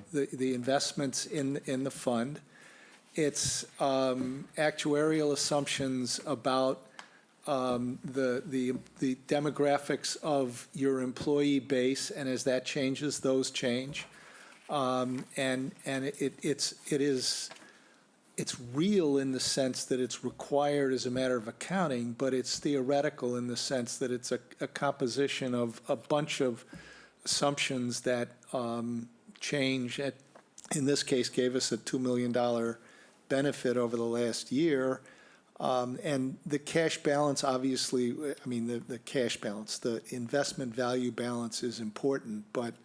Speaker 7: investments in the fund. It's actuarial assumptions about the demographics of your employee base, and as that changes, those change. And it's real in the sense that it's required as a matter of accounting, but it's theoretical in the sense that it's a composition of a bunch of assumptions that change. In this case, gave us a $2 million benefit over the last year. And the cash balance, obviously, the cash balance, the investment value balance is important, but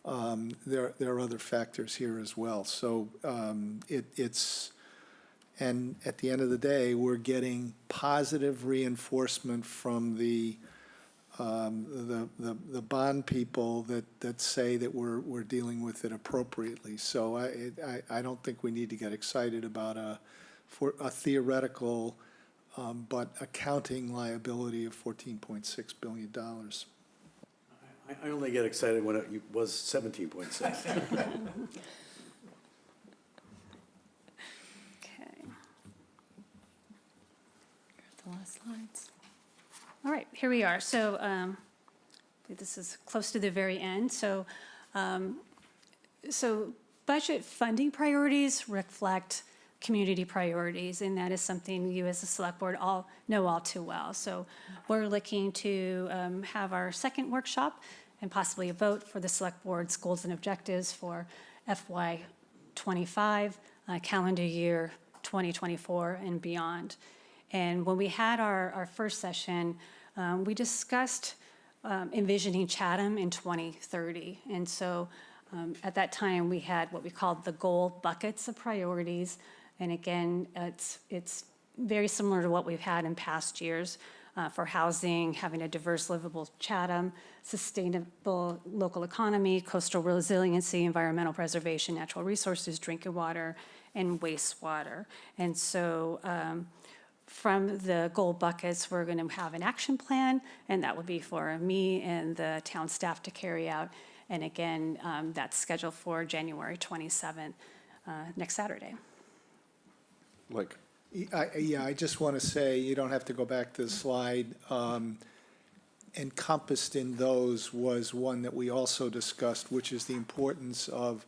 Speaker 7: there are other factors here as well. So and at the end of the day, we're getting positive reinforcement from the bond people that say that we're dealing with it appropriately. So I don't think we need to get excited about a theoretical but accounting liability of $14.6 billion.
Speaker 6: I only get excited when it was 17.6.
Speaker 4: Okay.
Speaker 5: The last slides.
Speaker 4: All right, here we are. So this is close to the very end. So budget funding priorities reflect community priorities, and that is something you as a select board all know all too well. So we're looking to have our second workshop and possibly a vote for the select board's goals and objectives for FY '25, calendar year 2024 and beyond. And when we had our first session, we discussed envisioning Chatham in 2030. And so at that time, we had what we called the goal buckets of priorities. And again, it's very similar to what we've had in past years for housing, having a diverse, livable Chatham, sustainable local economy, coastal resiliency, environmental preservation, natural resources, drinking water, and wastewater. And so from the goal buckets, we're going to have an action plan, and that would be for me and the town staff to carry out. And again, that's scheduled for January 27th, next Saturday.
Speaker 1: Mike?
Speaker 7: I just want to say, you don't have to go back to the slide. encompassed in those was one that we also discussed, which is the importance of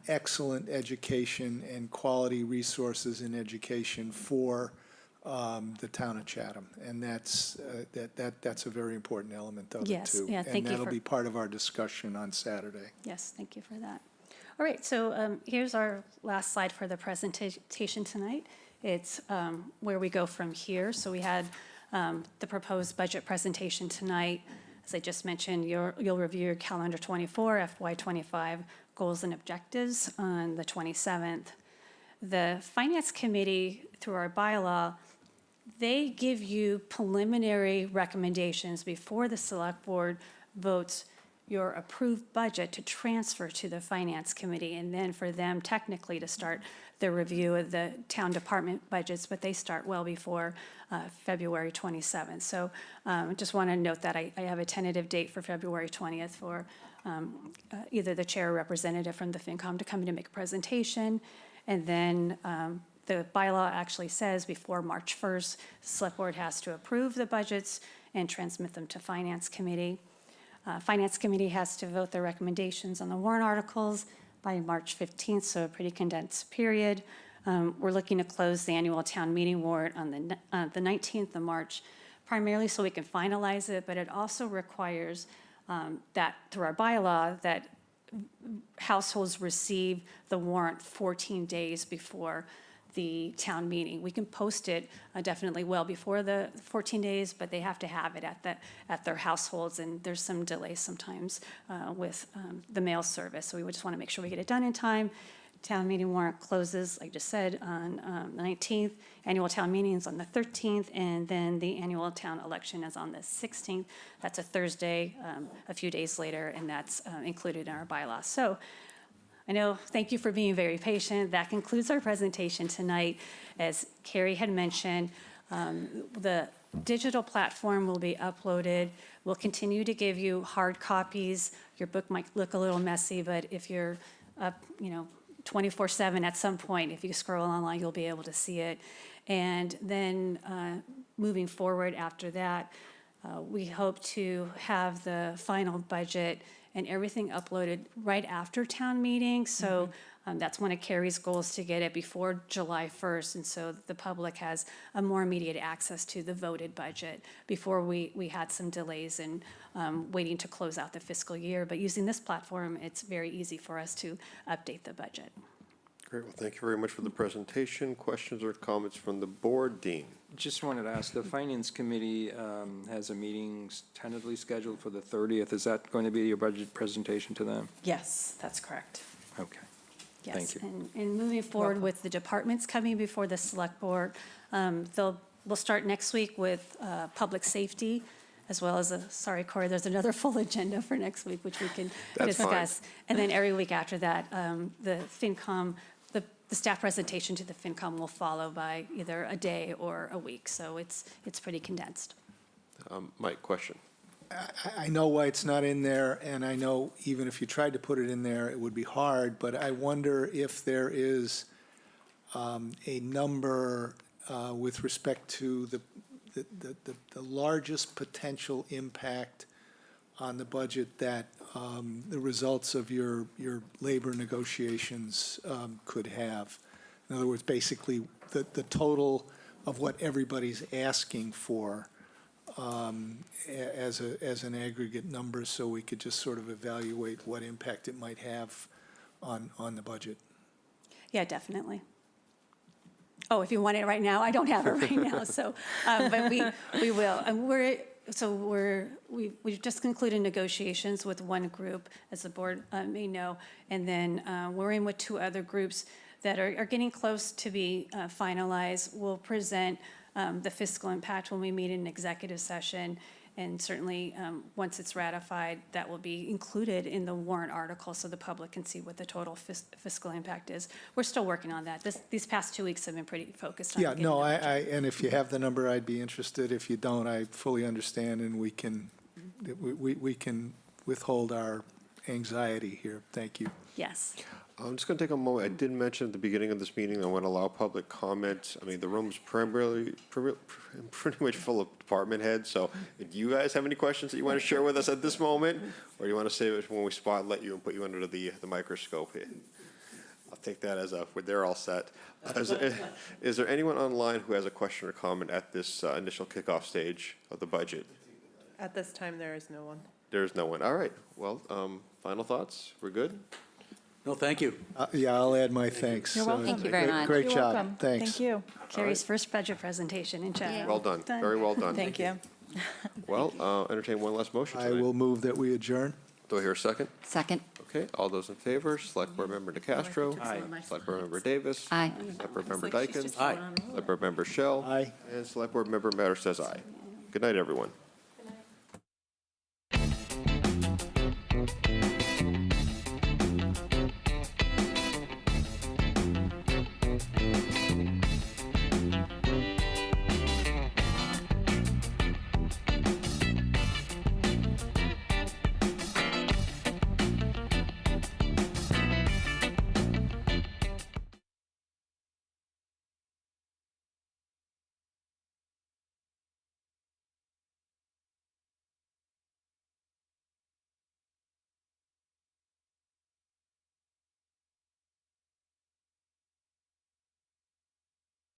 Speaker 7: excellent education and quality resources in education for the town of Chatham. And that's a very important element of it,
Speaker 4: Yes,
Speaker 7: too.
Speaker 4: yeah, thank you
Speaker 7: And that'll
Speaker 4: for-
Speaker 7: be part of our discussion on Saturday.
Speaker 4: Yes, thank you for that. All right, so here's our last slide for the presentation tonight. It's where we go from here. So we had the proposed budget presentation tonight. As I just mentioned, you'll review your calendar 24, FY 25 goals and objectives on the 27th. The Finance Committee, through our bylaw, they give you preliminary recommendations before the Select Board votes your approved budget to transfer to the Finance Committee, and then for them technically to start the review of the town department budgets, but they start well before February 27th. So just want to note that I have a tentative date for February 20th for either the chair or representative from the FinCom to come in and make a presentation, and then the bylaw actually says before March 1st, the Select Board has to approve the budgets and transmit them to Finance Committee. Finance Committee has to vote their recommendations on the warrant articles by March 15th, so a pretty condensed period. We're looking to close the annual town meeting warrant on the 19th of March, primarily so we can finalize it, but it also requires that through our bylaw that households receive the warrant 14 days before the town meeting. We can post it definitely well before the 14 days, but they have to have it at their households, and there's some delays sometimes with the mail service. So we would just want to make sure we get it done in time. Town meeting warrant closes, like I just said, on the 19th. Annual town meeting is on the 13th, and then the annual town election is on the 16th. That's a Thursday, a few days later, and that's included in our bylaws. So I know, thank you for being very patient. That concludes our presentation tonight. As Carrie had mentioned, the digital platform will be uploaded. We'll continue to give you hard copies. Your book might look a little messy, but if you're up, 24/7 at some point, if you scroll online, you'll be able to see it. And then moving forward after that, we hope to have the final budget and everything uploaded right after town meeting. So that's one of Carrie's goals, to get it before July 1st. And so the public has a more immediate access to the voted budget. Before we had some delays in waiting to close out the fiscal year. But using this platform, it's very easy for us to update the budget.
Speaker 1: Great, well, thank you very much for the presentation. Questions or comments from the board? Dean?
Speaker 10: Just wanted to ask, the Finance Committee has a meeting tentatively scheduled for the 30th. Is that going to be your budget presentation to them?
Speaker 3: Yes, that's correct.
Speaker 10: Okay.
Speaker 4: Yes,
Speaker 10: Thank you.
Speaker 4: and moving forward with the departments coming before the Select Board, we'll start next week with public safety, as well as, sorry, Corey, there's another full agenda for next week, which we can
Speaker 1: That's fine.
Speaker 4: discuss. And then every week after that, the FinCom, the staff presentation to the FinCom will follow by either a day or a week. So it's pretty condensed.
Speaker 1: Mike, question?
Speaker 7: I know why it's not in there, and I know even if you tried to put it in there, it would be hard, but I wonder if there is a number with respect to the largest potential impact on the budget that the results of your labor negotiations could have. In other words, basically, the total of what everybody's asking for as an aggregate number, so we could just sort of evaluate what impact it might have on the budget.
Speaker 4: Yeah, definitely. Oh, if you want it right now, I don't have it right now, so, but we will. And we've just concluded negotiations with one group, as the board may know, and then we're in with two other groups that are getting close to be finalized. We'll present the fiscal impact when we meet in executive session, and certainly once it's ratified, that will be included in the warrant article so the public can see what the total fiscal impact is. We're still working on that. These past 2 weeks have been pretty focused on
Speaker 7: Yeah,
Speaker 4: getting
Speaker 7: no,
Speaker 4: the budget.
Speaker 7: and if you have the number, I'd be interested. If you don't, I fully understand, and we can withhold our anxiety here. Thank you.
Speaker 4: Yes.
Speaker 1: I'm just going to take a moment. I did mention at the beginning of this meeting, I want to allow public comment. I mean, the room's pretty much full of department heads, so do you guys have any questions that you want to share with us at this moment? Or do you want to save it when we spotlight you and put you under the microscope here? I'll take that as they're all set. Is there anyone online who has a question or comment at this initial kickoff stage of the budget?
Speaker 5: At this time, there is no one.
Speaker 1: There's no one. All right. Well, final thoughts? We're good?
Speaker 6: No, thank you.
Speaker 7: Yeah, I'll add my thanks.
Speaker 5: You're welcome.
Speaker 8: Thank you very much.
Speaker 7: Great
Speaker 5: You're
Speaker 7: job.
Speaker 5: welcome.
Speaker 7: Thanks.
Speaker 5: Thank you.
Speaker 4: Carrie's first budget presentation in Chatham.
Speaker 1: Well done. Very well done.
Speaker 5: Thank you.
Speaker 1: Well, entertain one last motion
Speaker 7: I
Speaker 1: tonight.
Speaker 7: will move that we adjourn.
Speaker 1: Do I hear a second?
Speaker 8: Second?
Speaker 1: Okay, all those in favor, Select Board Member DeCastro.
Speaker 10: Aye.
Speaker 1: Select Board Member Davis.
Speaker 8: Aye.
Speaker 1: Select Board Member Dyken.
Speaker 6: Aye.
Speaker 1: Select Board Member Shell.
Speaker 7: Aye.
Speaker 1: And Select Board Member Matter says aye. Good night, everyone.